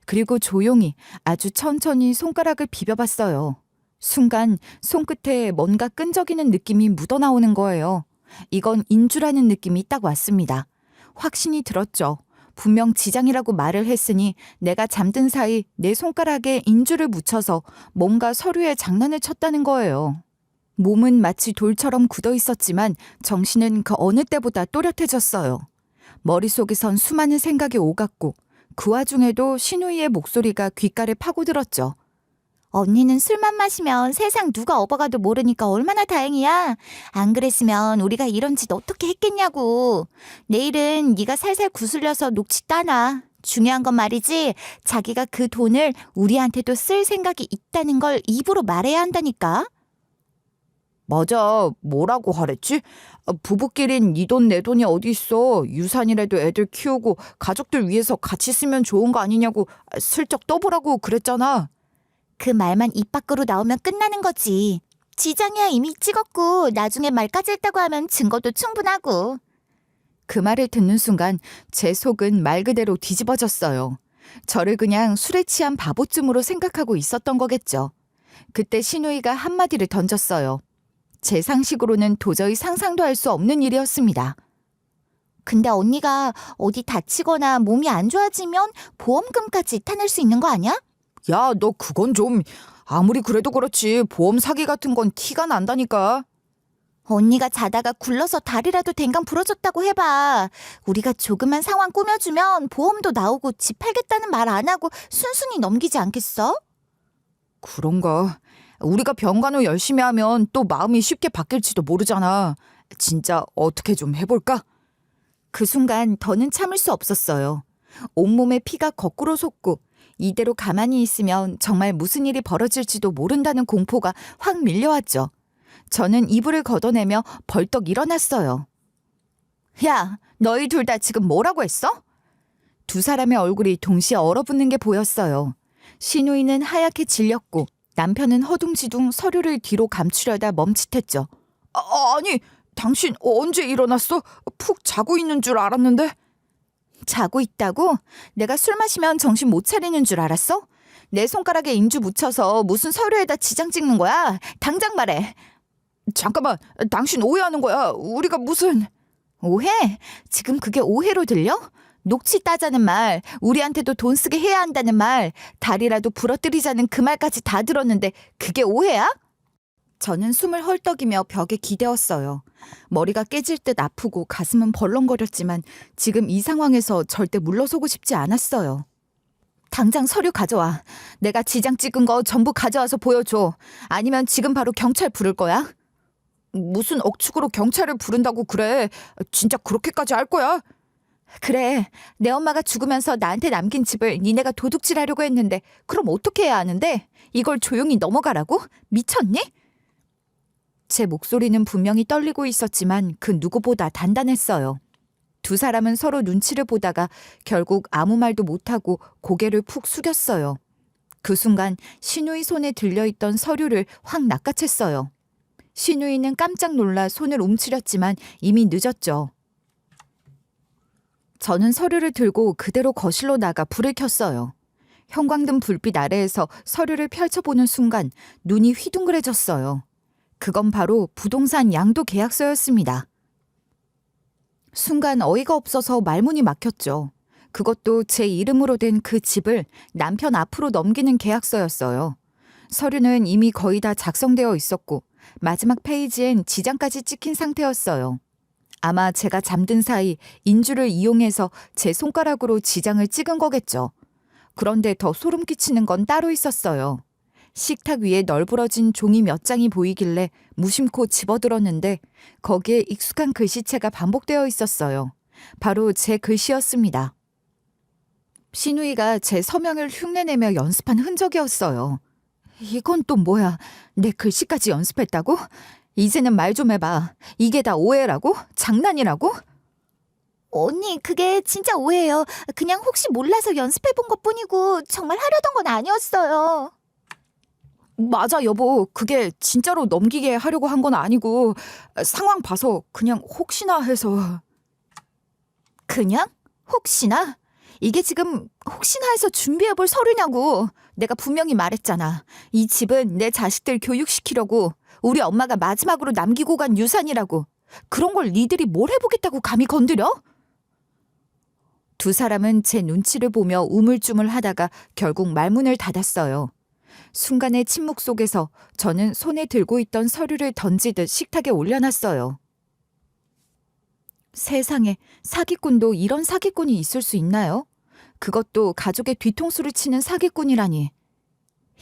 그리고 조용히 아주 천천히 손가락을 비벼봤어요. 순간 손끝에 뭔가 끈적이는 느낌이 묻어나오는 거예요. 이건 인주라는 느낌이 딱 왔습니다. 확신이 들었죠. 분명 지장이라고 말을 했으니 내가 잠든 사이 내 손가락에 인주를 묻혀서 뭔가 서류에 장난을 쳤다는 거예요. 몸은 마치 돌처럼 굳어 있었지만 정신은 그 어느 때보다 또렷해졌어요. 머릿속에선 수많은 생각이 오갔고 그 와중에도 신우이의 목소리가 귓가를 파고들었죠. 언니는 술만 마시면 세상 누가 업어가도 모르니까 얼마나 다행이야. 안 그랬으면 우리가 이런 짓 어떻게 했겠냐고. 내일은 네가 살살 구슬려서 녹취 따놔. 중요한 건 말이지. 자기가 그 돈을 우리한테도 쓸 생각이 있다는 걸 입으로 말해야 한다니까. 맞아. 뭐라고 하랬지? 부부끼린 네 돈 내 돈이 어디 있어. 유산이라도 애들 키우고 가족들 위해서 같이 쓰면 좋은 거 아니냐고 슬쩍 떠보라고 그랬잖아. 그 말만 입 밖으로 나오면 끝나는 거지. 지장이야 이미 찍었고 나중에 말까지 했다고 하면 증거도 충분하고. 그 말을 듣는 순간 제 속은 말 그대로 뒤집어졌어요. 저를 그냥 술에 취한 바보쯤으로 생각하고 있었던 거겠죠. 그때 신우이가 한마디를 던졌어요. 제 상식으로는 도저히 상상도 할 수 없는 일이었습니다. 근데 언니가 어디 다치거나 몸이 안 좋아지면 보험금까지 타낼 수 있는 거 아니야? 야, 너 그건 좀 아무리 그래도 그렇지 보험 사기 같은 건 티가 난다니까. 언니가 자다가 굴러서 다리라도 댕강 부러졌다고 해봐. 우리가 조그만 상황 꾸며주면 보험도 나오고 집 팔겠다는 말 안 하고 순순히 넘기지 않겠어? 그런가. 우리가 병간호 열심히 하면 또 마음이 쉽게 바뀔지도 모르잖아. 진짜 어떻게 좀 해볼까? 그 순간 더는 참을 수 없었어요. 온몸에 피가 거꾸로 솟고 이대로 가만히 있으면 정말 무슨 일이 벌어질지도 모른다는 공포가 확 밀려왔죠. 저는 이불을 걷어내며 벌떡 일어났어요. 야, 너희 둘 다 지금 뭐라고 했어? 두 사람의 얼굴이 동시에 얼어붙는 게 보였어요. 신우이는 하얗게 질렸고 남편은 허둥지둥 서류를 뒤로 감추려다 멈칫했죠. 아니, 당신 언제 일어났어? 푹 자고 있는 줄 알았는데. 자고 있다고? 내가 술 마시면 정신 못 차리는 줄 알았어? 내 손가락에 인주 묻혀서 무슨 서류에다 지장 찍는 거야? 당장 말해. 잠깐만, 당신 오해하는 거야. 우리가 무슨... 오해? 지금 그게 오해로 들려? 녹취 따자는 말, 우리한테도 돈 쓰게 해야 한다는 말, 다리라도 부러뜨리자는 그 말까지 다 들었는데 그게 오해야? 저는 숨을 헐떡이며 벽에 기대었어요. 머리가 깨질 듯 아프고 가슴은 벌렁거렸지만 지금 이 상황에서 절대 물러서고 싶지 않았어요. 당장 서류 가져와. 내가 지장 찍은 거 전부 가져와서 보여줘. 아니면 지금 바로 경찰 부를 거야? 무슨 억측으로 경찰을 부른다고 그래. 진짜 그렇게까지 할 거야? 그래. 내 엄마가 죽으면서 나한테 남긴 집을 니네가 도둑질하려고 했는데 그럼 어떻게 해야 하는데? 이걸 조용히 넘어가라고? 미쳤니? 제 목소리는 분명히 떨리고 있었지만 그 누구보다 단단했어요. 두 사람은 서로 눈치를 보다가 결국 아무 말도 못하고 고개를 푹 숙였어요. 그 순간 신우이 손에 들려있던 서류를 확 낚아챘어요. 신우이는 깜짝 놀라 손을 움츠렸지만 이미 늦었죠. 저는 서류를 들고 그대로 거실로 나가 불을 켰어요. 형광등 불빛 아래에서 서류를 펼쳐보는 순간 눈이 휘둥그레졌어요. 그건 바로 부동산 양도 계약서였습니다. 순간 어이가 없어서 말문이 막혔죠. 그것도 제 이름으로 된 그 집을 남편 앞으로 넘기는 계약서였어요. 서류는 이미 거의 다 작성되어 있었고 마지막 페이지엔 지장까지 찍힌 상태였어요. 아마 제가 잠든 사이 인주를 이용해서 제 손가락으로 지장을 찍은 거겠죠. 그런데 더 소름 끼치는 건 따로 있었어요. 식탁 위에 널브러진 종이 몇 장이 보이길래 무심코 집어들었는데 거기에 익숙한 글씨체가 반복되어 있었어요. 바로 제 글씨였습니다. 신우이가 제 서명을 흉내내며 연습한 흔적이었어요. 이건 또 뭐야? 내 글씨까지 연습했다고? 이제는 말 좀 해봐. 이게 다 오해라고? 장난이라고? 언니, 그게 진짜 오해예요. 그냥 혹시 몰라서 연습해본 것뿐이고 정말 하려던 건 아니었어요. 맞아, 여보. 그게 진짜로 넘기게 하려고 한 건 아니고 상황 봐서 그냥 혹시나 해서. 그냥? 혹시나? 이게 지금 혹시나 해서 준비해볼 서류냐고. 내가 분명히 말했잖아. 이 집은 내 자식들 교육시키려고 우리 엄마가 마지막으로 남기고 간 유산이라고. 그런 걸 니들이 뭘 해보겠다고 감히 건드려? 두 사람은 제 눈치를 보며 우물쭈물 하다가 결국 말문을 닫았어요. 순간의 침묵 속에서 저는 손에 들고 있던 서류를 던지듯 식탁에 올려놨어요. 세상에, 사기꾼도 이런 사기꾼이 있을 수 있나요? 그것도 가족의 뒤통수를 치는 사기꾼이라니.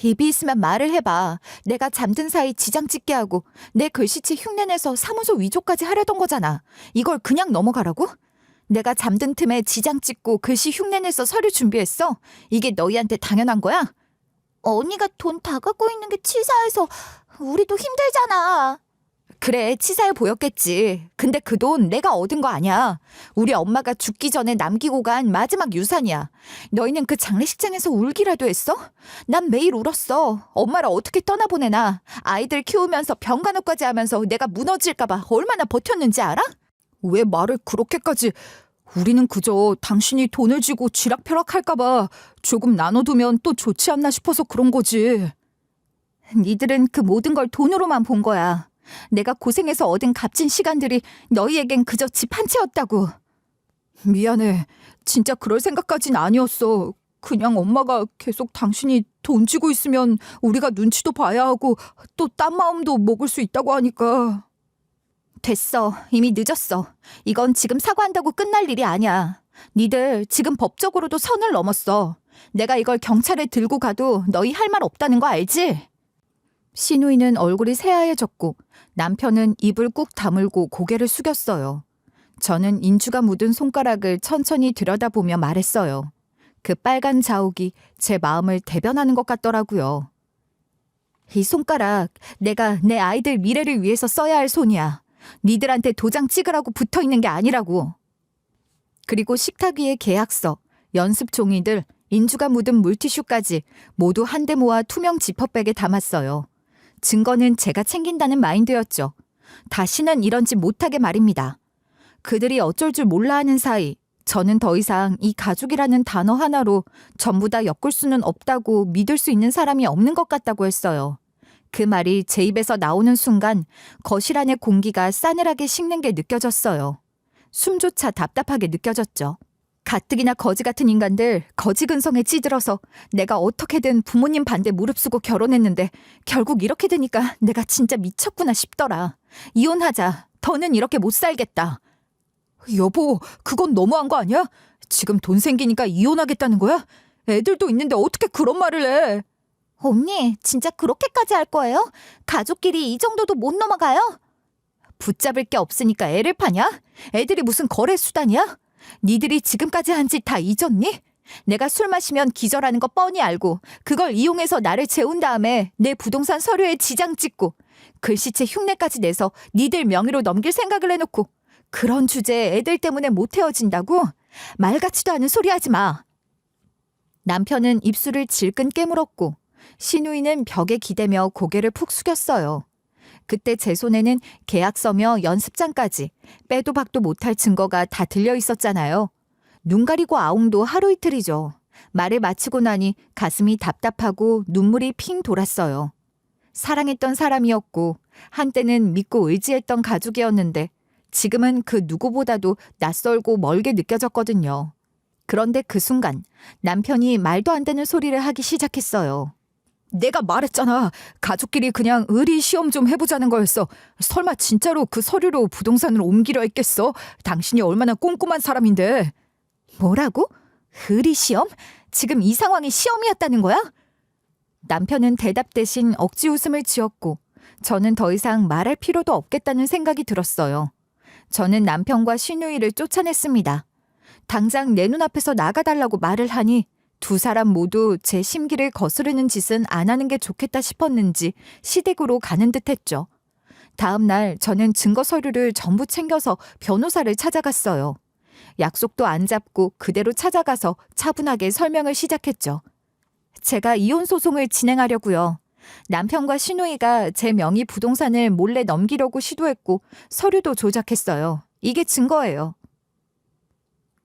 입이 있으면 말을 해봐. 내가 잠든 사이 지장 찍게 하고 내 글씨체 흉내내서 사무소 위조까지 하려던 거잖아. 이걸 그냥 넘어가라고? 내가 잠든 틈에 지장 찍고 글씨 흉내내서 서류 준비했어? 이게 너희한테 당연한 거야? 언니가 돈 다 갖고 있는 게 치사해서 우리도 힘들잖아. 그래, 치사해 보였겠지. 근데 그 돈 내가 얻은 거 아니야. 우리 엄마가 죽기 전에 남기고 간 마지막 유산이야. 너희는 그 장례식장에서 울기라도 했어? 난 매일 울었어. 엄마를 어떻게 떠나보내나. 아이들 키우면서 병간호까지 하면서 내가 무너질까 봐 얼마나 버텼는지 알아? 왜 말을 그렇게까지. 우리는 그저 당신이 돈을 쥐고 쥐락펴락할까 봐 조금 나눠두면 또 좋지 않나 싶어서 그런 거지. 니들은 그 모든 걸 돈으로만 본 거야. 내가 고생해서 얻은 값진 시간들이 너희에겐 그저 집 한 채였다고. 미안해. 진짜 그럴 생각까진 아니었어. 그냥 엄마가 계속 당신이 돈 쥐고 있으면 우리가 눈치도 봐야 하고 또 딴 마음도 먹을 수 있다고 하니까. 됐어. 이미 늦었어. 이건 지금 사과한다고 끝날 일이 아니야. 니들 지금 법적으로도 선을 넘었어. 내가 이걸 경찰에 들고 가도 너희 할 말 없다는 거 알지? 신우이는 얼굴이 새하얘졌고 남편은 입을 꾹 다물고 고개를 숙였어요. 저는 인주가 묻은 손가락을 천천히 들여다보며 말했어요. 그 빨간 자욱이 제 마음을 대변하는 것 같더라고요. 이 손가락, 내가 내 아이들 미래를 위해서 써야 할 손이야. 니들한테 도장 찍으라고 붙어있는 게 아니라고. 그리고 식탁 위에 계약서, 연습 종이들, 인주가 묻은 물티슈까지 모두 한데 모아 투명 지퍼백에 담았어요. 증거는 제가 챙긴다는 마인드였죠. 다시는 이런 짓 못하게 말입니다. 그들이 어쩔 줄 몰라 하는 사이 저는 더 이상 이 가족이라는 단어 하나로 전부 다 엮을 수는 없다고 믿을 수 있는 사람이 없는 것 같다고 했어요. 그 말이 제 입에서 나오는 순간 거실 안의 공기가 싸늘하게 식는 게 느껴졌어요. 숨조차 답답하게 느껴졌죠. 가뜩이나 거지 같은 인간들 거지 근성에 찌들어서 내가 어떻게든 부모님 반대 무릅쓰고 결혼했는데 결국 이렇게 되니까 내가 진짜 미쳤구나 싶더라. 이혼하자. 더는 이렇게 못 살겠다. 여보, 그건 너무한 거 아니야? 지금 돈 생기니까 이혼하겠다는 거야? 애들도 있는데 어떻게 그런 말을 해? 언니, 진짜 그렇게까지 할 거예요? 가족끼리 이 정도도 못 넘어가요? 붙잡을 게 없으니까 애를 파냐? 애들이 무슨 거래 수단이야? 니들이 지금까지 한 짓 다 잊었니? 내가 술 마시면 기절하는 거 뻔히 알고 그걸 이용해서 나를 재운 다음에 내 부동산 서류에 지장 찍고 글씨체 흉내까지 내서 니들 명의로 넘길 생각을 해놓고 그런 주제에 애들 때문에 못 헤어진다고? 말 같지도 않은 소리 하지 마. 남편은 입술을 질끈 깨물었고 신우이는 벽에 기대며 고개를 푹 숙였어요. 그때 제 손에는 계약서며 연습장까지 빼도 박도 못할 증거가 다 들려 있었잖아요. 눈 가리고 아웅도 하루 이틀이죠. 말을 마치고 나니 가슴이 답답하고 눈물이 핑 돌았어요. 사랑했던 사람이었고 한때는 믿고 의지했던 가족이었는데 지금은 그 누구보다도 낯설고 멀게 느껴졌거든요. 그런데 그 순간 남편이 말도 안 되는 소리를 하기 시작했어요. 내가 말했잖아. 가족끼리 그냥 의리 시험 좀 해보자는 거였어. 설마 진짜로 그 서류로 부동산을 옮기려 했겠어? 당신이 얼마나 꼼꼼한 사람인데. 뭐라고? 의리 시험? 지금 이 상황이 시험이었다는 거야? 남편은 대답 대신 억지 웃음을 지었고 저는 더 이상 말할 필요도 없겠다는 생각이 들었어요. 저는 남편과 시누이를 쫓아냈습니다. 당장 내 눈앞에서 나가달라고 말을 하니 두 사람 모두 제 심기를 거스르는 짓은 안 하는 게 좋겠다 싶었는지 시댁으로 가는 듯했죠. 다음 날 저는 증거 서류를 전부 챙겨서 변호사를 찾아갔어요. 약속도 안 잡고 그대로 찾아가서 차분하게 설명을 시작했죠. 제가 이혼 소송을 진행하려고요. 남편과 시누이가 제 명의 부동산을 몰래 넘기려고 시도했고 서류도 조작했어요. 이게 증거예요.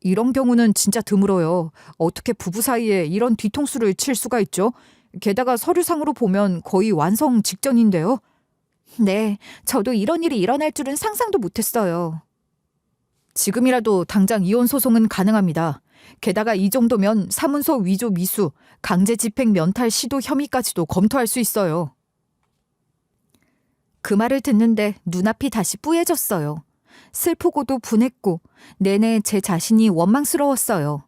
이런 경우는 진짜 드물어요. 어떻게 부부 사이에 이런 뒤통수를 칠 수가 있죠? 게다가 서류상으로 보면 거의 완성 직전인데요. 네, 저도 이런 일이 일어날 줄은 상상도 못했어요. 지금이라도 당장 이혼 소송은 가능합니다. 게다가 이 정도면 사문서 위조 미수, 강제 집행 면탈 시도 혐의까지도 검토할 수 있어요. 그 말을 듣는데 눈앞이 다시 뿌얘졌어요. 슬프고도 분했고 내내 제 자신이 원망스러웠어요.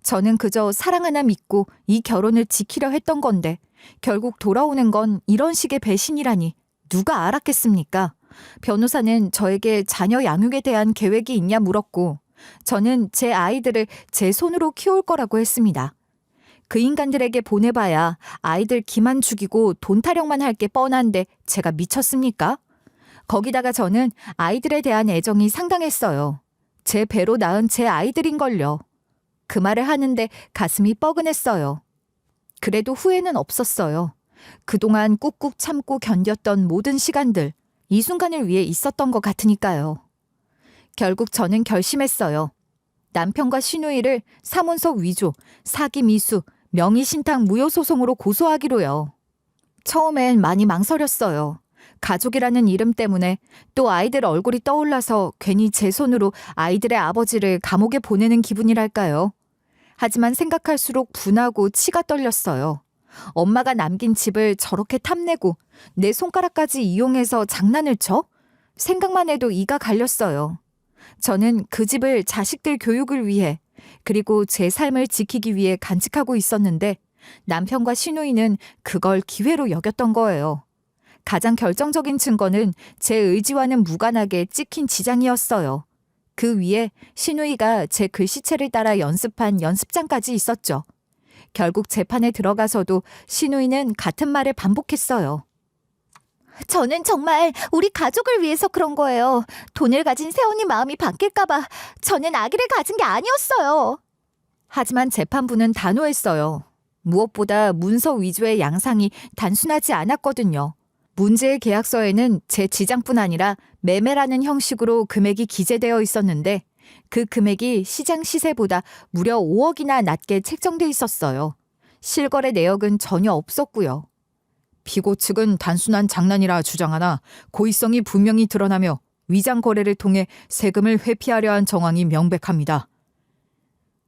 저는 그저 사랑 하나 믿고 이 결혼을 지키려 했던 건데 결국 돌아오는 건 이런 식의 배신이라니 누가 알았겠습니까? 변호사는 저에게 자녀 양육에 대한 계획이 있냐 물었고 저는 제 아이들을 제 손으로 키울 거라고 했습니다. 그 인간들에게 보내봐야 아이들 기만 죽이고 돈 타령만 할 게 뻔한데 제가 미쳤습니까? 거기다가 저는 아이들에 대한 애정이 상당했어요. 제 배로 낳은 제 아이들인걸요. 그 말을 하는데 가슴이 뻐근했어요. 그래도 후회는 없었어요. 그동안 꾹꾹 참고 견뎠던 모든 시간들, 이 순간을 위해 있었던 것 같으니까요. 결국 저는 결심했어요. 남편과 시누이를 사문서 위조, 사기 미수, 명의신탁 무효소송으로 고소하기로요. 처음엔 많이 망설였어요. 가족이라는 이름 때문에 또 아이들 얼굴이 떠올라서 괜히 제 손으로 아이들의 아버지를 감옥에 보내는 기분이랄까요. 하지만 생각할수록 분하고 치가 떨렸어요. 엄마가 남긴 집을 저렇게 탐내고 내 손가락까지 이용해서 장난을 쳐? 생각만 해도 이가 갈렸어요. 저는 그 집을 자식들 교육을 위해 그리고 제 삶을 지키기 위해 간직하고 있었는데 남편과 시누이는 그걸 기회로 여겼던 거예요. 가장 결정적인 증거는 제 의지와는 무관하게 찍힌 지장이었어요. 그 위에 시누이가 제 글씨체를 따라 연습한 연습장까지 있었죠. 결국 재판에 들어가서도 시누이는 같은 말을 반복했어요. 저는 정말 우리 가족을 위해서 그런 거예요. 돈을 가진 새언니 마음이 바뀔까봐 저는 아기를 가진 게 아니었어요. 하지만 재판부는 단호했어요. 무엇보다 문서 위조의 양상이 단순하지 않았거든요. 문제의 계약서에는 제 지장뿐 아니라 매매라는 형식으로 금액이 기재되어 있었는데 그 금액이 시장 시세보다 무려 5억이나 낮게 책정돼 있었어요. 실거래 내역은 전혀 없었고요. 피고 측은 단순한 장난이라 주장하나 고의성이 분명히 드러나며 위장 거래를 통해 세금을 회피하려 한 정황이 명백합니다.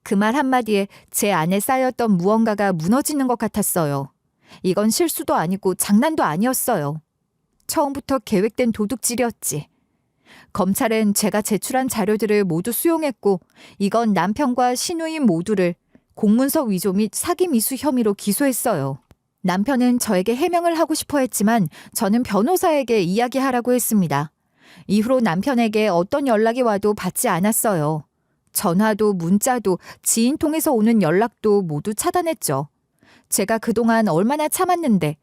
그 말 한마디에 제 안에 쌓였던 무언가가 무너지는 것 같았어요. 이건 실수도 아니고 장난도 아니었어요. 처음부터 계획된 도둑질이었지. 검찰은 제가 제출한 자료들을 모두 수용했고 이건 남편과 시누이 모두를 공문서 위조 및 사기 미수 혐의로 기소했어요. 남편은 저에게 해명을 하고 싶어 했지만 저는 변호사에게 이야기하라고 했습니다. 이후로 남편에게 어떤 연락이 와도 받지 않았어요. 전화도 문자도 지인 통해서 오는 연락도 모두 차단했죠. 제가 그동안 얼마나 참았는데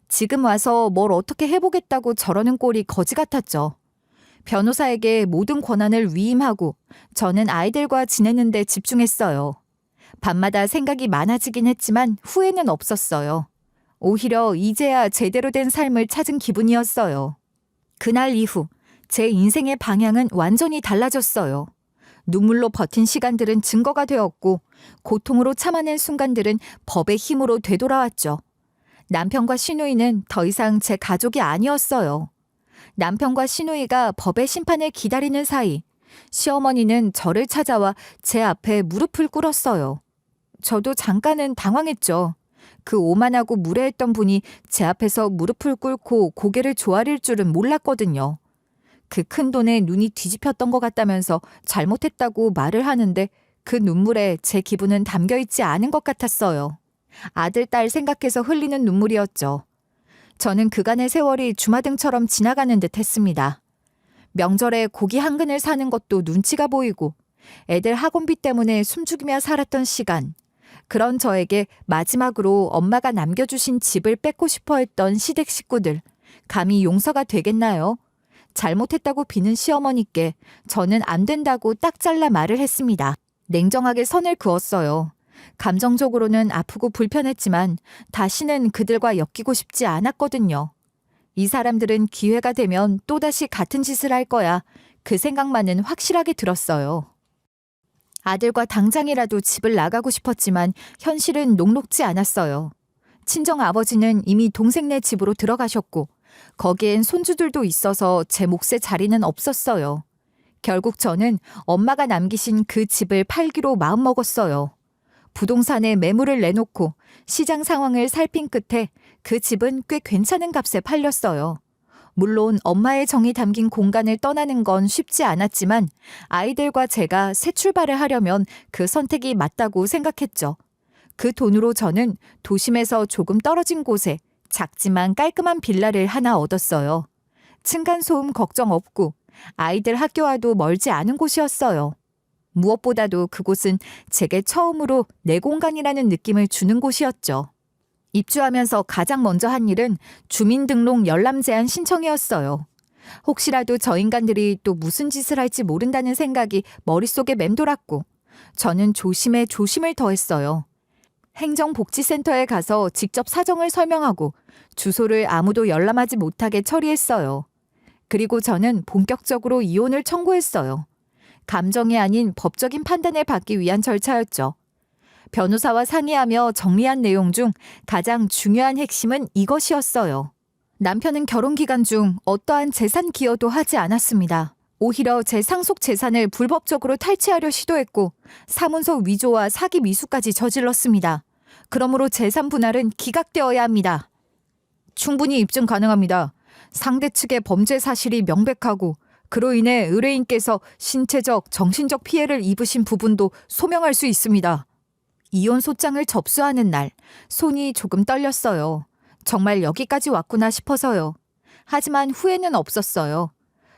지금 와서 뭘 어떻게 해보겠다고 저러는 꼴이 거지 같았죠. 변호사에게 모든 권한을 위임하고 저는 아이들과 지내는 데 집중했어요. 밤마다 생각이 많아지긴 했지만 후회는 없었어요. 오히려 이제야 제대로 된 삶을 찾은 기분이었어요. 그날 이후 제 인생의 방향은 완전히 달라졌어요. 눈물로 버틴 시간들은 증거가 되었고 고통으로 참아낸 순간들은 법의 힘으로 되돌아왔죠. 남편과 시누이는 더 이상 제 가족이 아니었어요. 남편과 시누이가 법의 심판을 기다리는 사이 시어머니는 저를 찾아와 제 앞에 무릎을 꿇었어요. 저도 잠깐은 당황했죠. 그 오만하고 무례했던 분이 제 앞에서 무릎을 꿇고 고개를 조아릴 줄은 몰랐거든요. 그 큰 돈에 눈이 뒤집혔던 것 같다면서 잘못했다고 말을 하는데 그 눈물에 제 기분은 담겨있지 않은 것 같았어요. 아들, 딸 생각해서 흘리는 눈물이었죠. 저는 그간의 세월이 주마등처럼 지나가는 듯 했습니다. 명절에 고기 한 근을 사는 것도 눈치가 보이고 애들 학원비 때문에 숨죽이며 살았던 시간. 그런 저에게 마지막으로 엄마가 남겨주신 집을 뺏고 싶어 했던 시댁 식구들. 감히 용서가 되겠나요? 잘못했다고 비는 시어머니께 저는 안 된다고 딱 잘라 말을 했습니다. 냉정하게 선을 그었어요. 감정적으로는 아프고 불편했지만 다시는 그들과 엮이고 싶지 않았거든요. 이 사람들은 기회가 되면 또다시 같은 짓을 할 거야. 그 생각만은 확실하게 들었어요. 아들과 당장이라도 집을 나가고 싶었지만 현실은 녹록지 않았어요. 친정 아버지는 이미 동생네 집으로 들어가셨고 거기엔 손주들도 있어서 제 몫의 자리는 없었어요. 결국 저는 엄마가 남기신 그 집을 팔기로 마음먹었어요. 부동산에 매물을 내놓고 시장 상황을 살핀 끝에 그 집은 꽤 괜찮은 값에 팔렸어요. 물론 엄마의 정이 담긴 공간을 떠나는 건 쉽지 않았지만 아이들과 제가 새 출발을 하려면 그 선택이 맞다고 생각했죠. 그 돈으로 저는 도심에서 조금 떨어진 곳에 작지만 깔끔한 빌라를 하나 얻었어요. 층간소음 걱정 없고 아이들 학교와도 멀지 않은 곳이었어요. 무엇보다도 그곳은 제게 처음으로 내 공간이라는 느낌을 주는 곳이었죠. 입주하면서 가장 먼저 한 일은 주민등록 열람 제한 신청이었어요. 혹시라도 저 인간들이 또 무슨 짓을 할지 모른다는 생각이 머릿속에 맴돌았고 저는 조심에 조심을 더했어요. 행정복지센터에 가서 직접 사정을 설명하고 주소를 아무도 열람하지 못하게 처리했어요. 그리고 저는 본격적으로 이혼을 청구했어요. 감정이 아닌 법적인 판단을 받기 위한 절차였죠. 변호사와 상의하며 정리한 내용 중 가장 중요한 핵심은 이것이었어요. 남편은 결혼 기간 중 어떠한 재산 기여도 하지 않았습니다. 오히려 제 상속 재산을 불법적으로 탈취하려 시도했고 사문서 위조와 사기 미수까지 저질렀습니다. 그러므로 재산 분할은 기각되어야 합니다. 충분히 입증 가능합니다. 상대 측의 범죄 사실이 명백하고 그로 인해 의뢰인께서 신체적, 정신적 피해를 입으신 부분도 소명할 수 있습니다. 이혼 소장을 접수하는 날, 손이 조금 떨렸어요. 정말 여기까지 왔구나 싶어서요. 하지만 후회는 없었어요.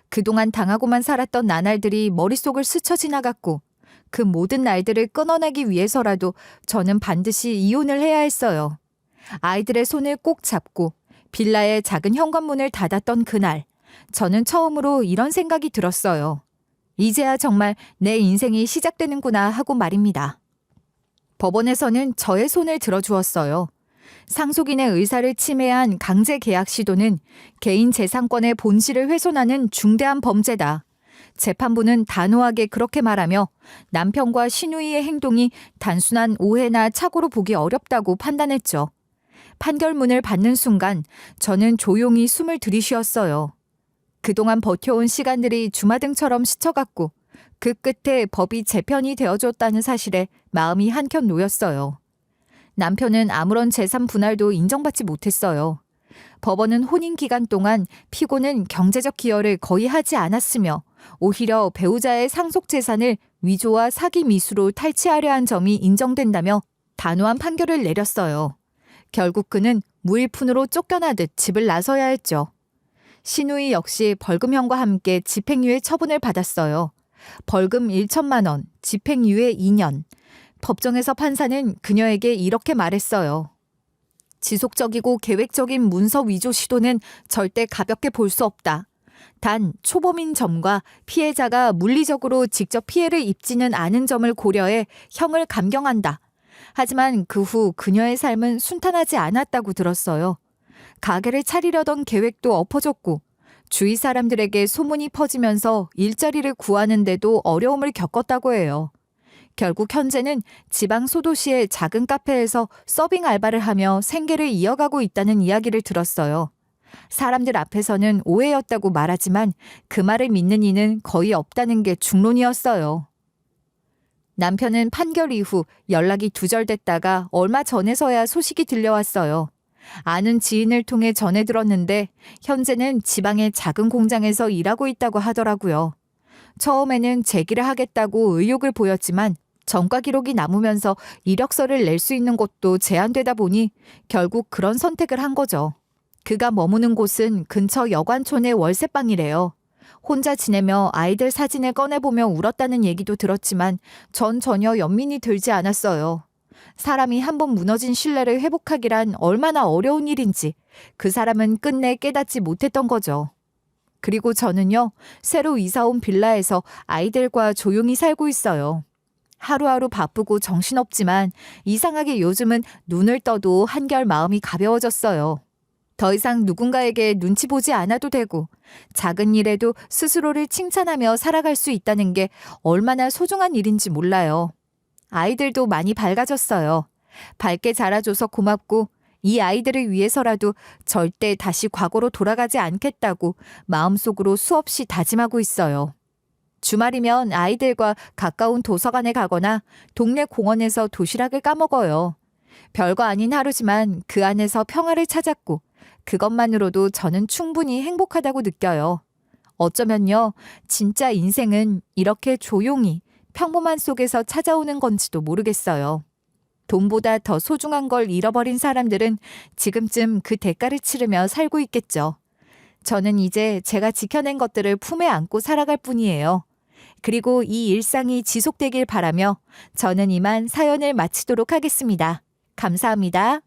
그동안 당하고만 살았던 나날들이 머릿속을 스쳐 지나갔고 그 모든 날들을 끊어내기 위해서라도 저는 반드시 이혼을 해야 했어요. 아이들의 손을 꼭 잡고 빌라의 작은 현관문을 닫았던 그날, 저는 처음으로 이런 생각이 들었어요. 이제야 정말 내 인생이 시작되는구나 하고 말입니다. 법원에서는 저의 손을 들어주었어요. 상속인의 의사를 침해한 강제 계약 시도는 개인 재산권의 본질을 훼손하는 중대한 범죄다. 재판부는 단호하게 그렇게 말하며 남편과 시누이의 행동이 단순한 오해나 착오로 보기 어렵다고 판단했죠. 판결문을 받는 순간 저는 조용히 숨을 들이쉬었어요. 그동안 버텨온 시간들이 주마등처럼 스쳐갔고 그 끝에 법이 제 편이 되어줬다는 사실에 마음이 한켠 놓였어요. 남편은 아무런 재산 분할도 인정받지 못했어요. 법원은 혼인 기간 동안 피고는 경제적 기여를 거의 하지 않았으며 오히려 배우자의 상속 재산을 위조와 사기 미수로 탈취하려 한 점이 인정된다며 단호한 판결을 내렸어요. 결국 그는 무일푼으로 쫓겨나듯 집을 나서야 했죠. 시누이 역시 벌금형과 함께 집행유예 처분을 받았어요. 벌금 1천만 원, 집행유예 2년. 법정에서 판사는 그녀에게 이렇게 말했어요. 지속적이고 계획적인 문서 위조 시도는 절대 가볍게 볼 수 없다. 단 초범인 점과 피해자가 물리적으로 직접 피해를 입지는 않은 점을 고려해 형을 감경한다. 하지만 그 후 그녀의 삶은 순탄하지 않았다고 들었어요. 가게를 차리려던 계획도 엎어졌고 주위 사람들에게 소문이 퍼지면서 일자리를 구하는데도 어려움을 겪었다고 해요. 결국 현재는 지방 소도시의 작은 카페에서 서빙 알바를 하며 생계를 이어가고 있다는 이야기를 들었어요. 사람들 앞에서는 오해였다고 말하지만 그 말을 믿는 이는 거의 없다는 게 중론이었어요. 남편은 판결 이후 연락이 두절됐다가 얼마 전에서야 소식이 들려왔어요. 아는 지인을 통해 전해 들었는데 현재는 지방의 작은 공장에서 일하고 있다고 하더라고요. 처음에는 재기를 하겠다고 의욕을 보였지만 전과 기록이 남으면서 이력서를 낼 수 있는 곳도 제한되다 보니 결국 그런 선택을 한 거죠. 그가 머무는 곳은 근처 여관촌의 월세방이래요. 혼자 지내며 아이들 사진을 꺼내보며 울었다는 얘기도 들었지만 전 전혀 연민이 들지 않았어요. 사람이 한번 무너진 신뢰를 회복하기란 얼마나 어려운 일인지 그 사람은 끝내 깨닫지 못했던 거죠. 그리고 저는요, 새로 이사 온 빌라에서 아이들과 조용히 살고 있어요. 하루하루 바쁘고 정신없지만 이상하게 요즘은 눈을 떠도 한결 마음이 가벼워졌어요. 더 이상 누군가에게 눈치 보지 않아도 되고 작은 일에도 스스로를 칭찬하며 살아갈 수 있다는 게 얼마나 소중한 일인지 몰라요. 아이들도 많이 밝아졌어요. 밝게 자라줘서 고맙고 이 아이들을 위해서라도 절대 다시 과거로 돌아가지 않겠다고 마음속으로 수없이 다짐하고 있어요. 주말이면 아이들과 가까운 도서관에 가거나 동네 공원에서 도시락을 까먹어요. 별거 아닌 하루지만 그 안에서 평화를 찾았고 그것만으로도 저는 충분히 행복하다고 느껴요. 어쩌면요, 진짜 인생은 이렇게 조용히 평범한 속에서 찾아오는 건지도 모르겠어요. 돈보다 더 소중한 걸 잃어버린 사람들은 지금쯤 그 대가를 치르며 살고 있겠죠. 저는 이제 제가 지켜낸 것들을 품에 안고 살아갈 뿐이에요. 그리고 이 일상이 지속되길 바라며 저는 이만 사연을 마치도록 하겠습니다. 감사합니다.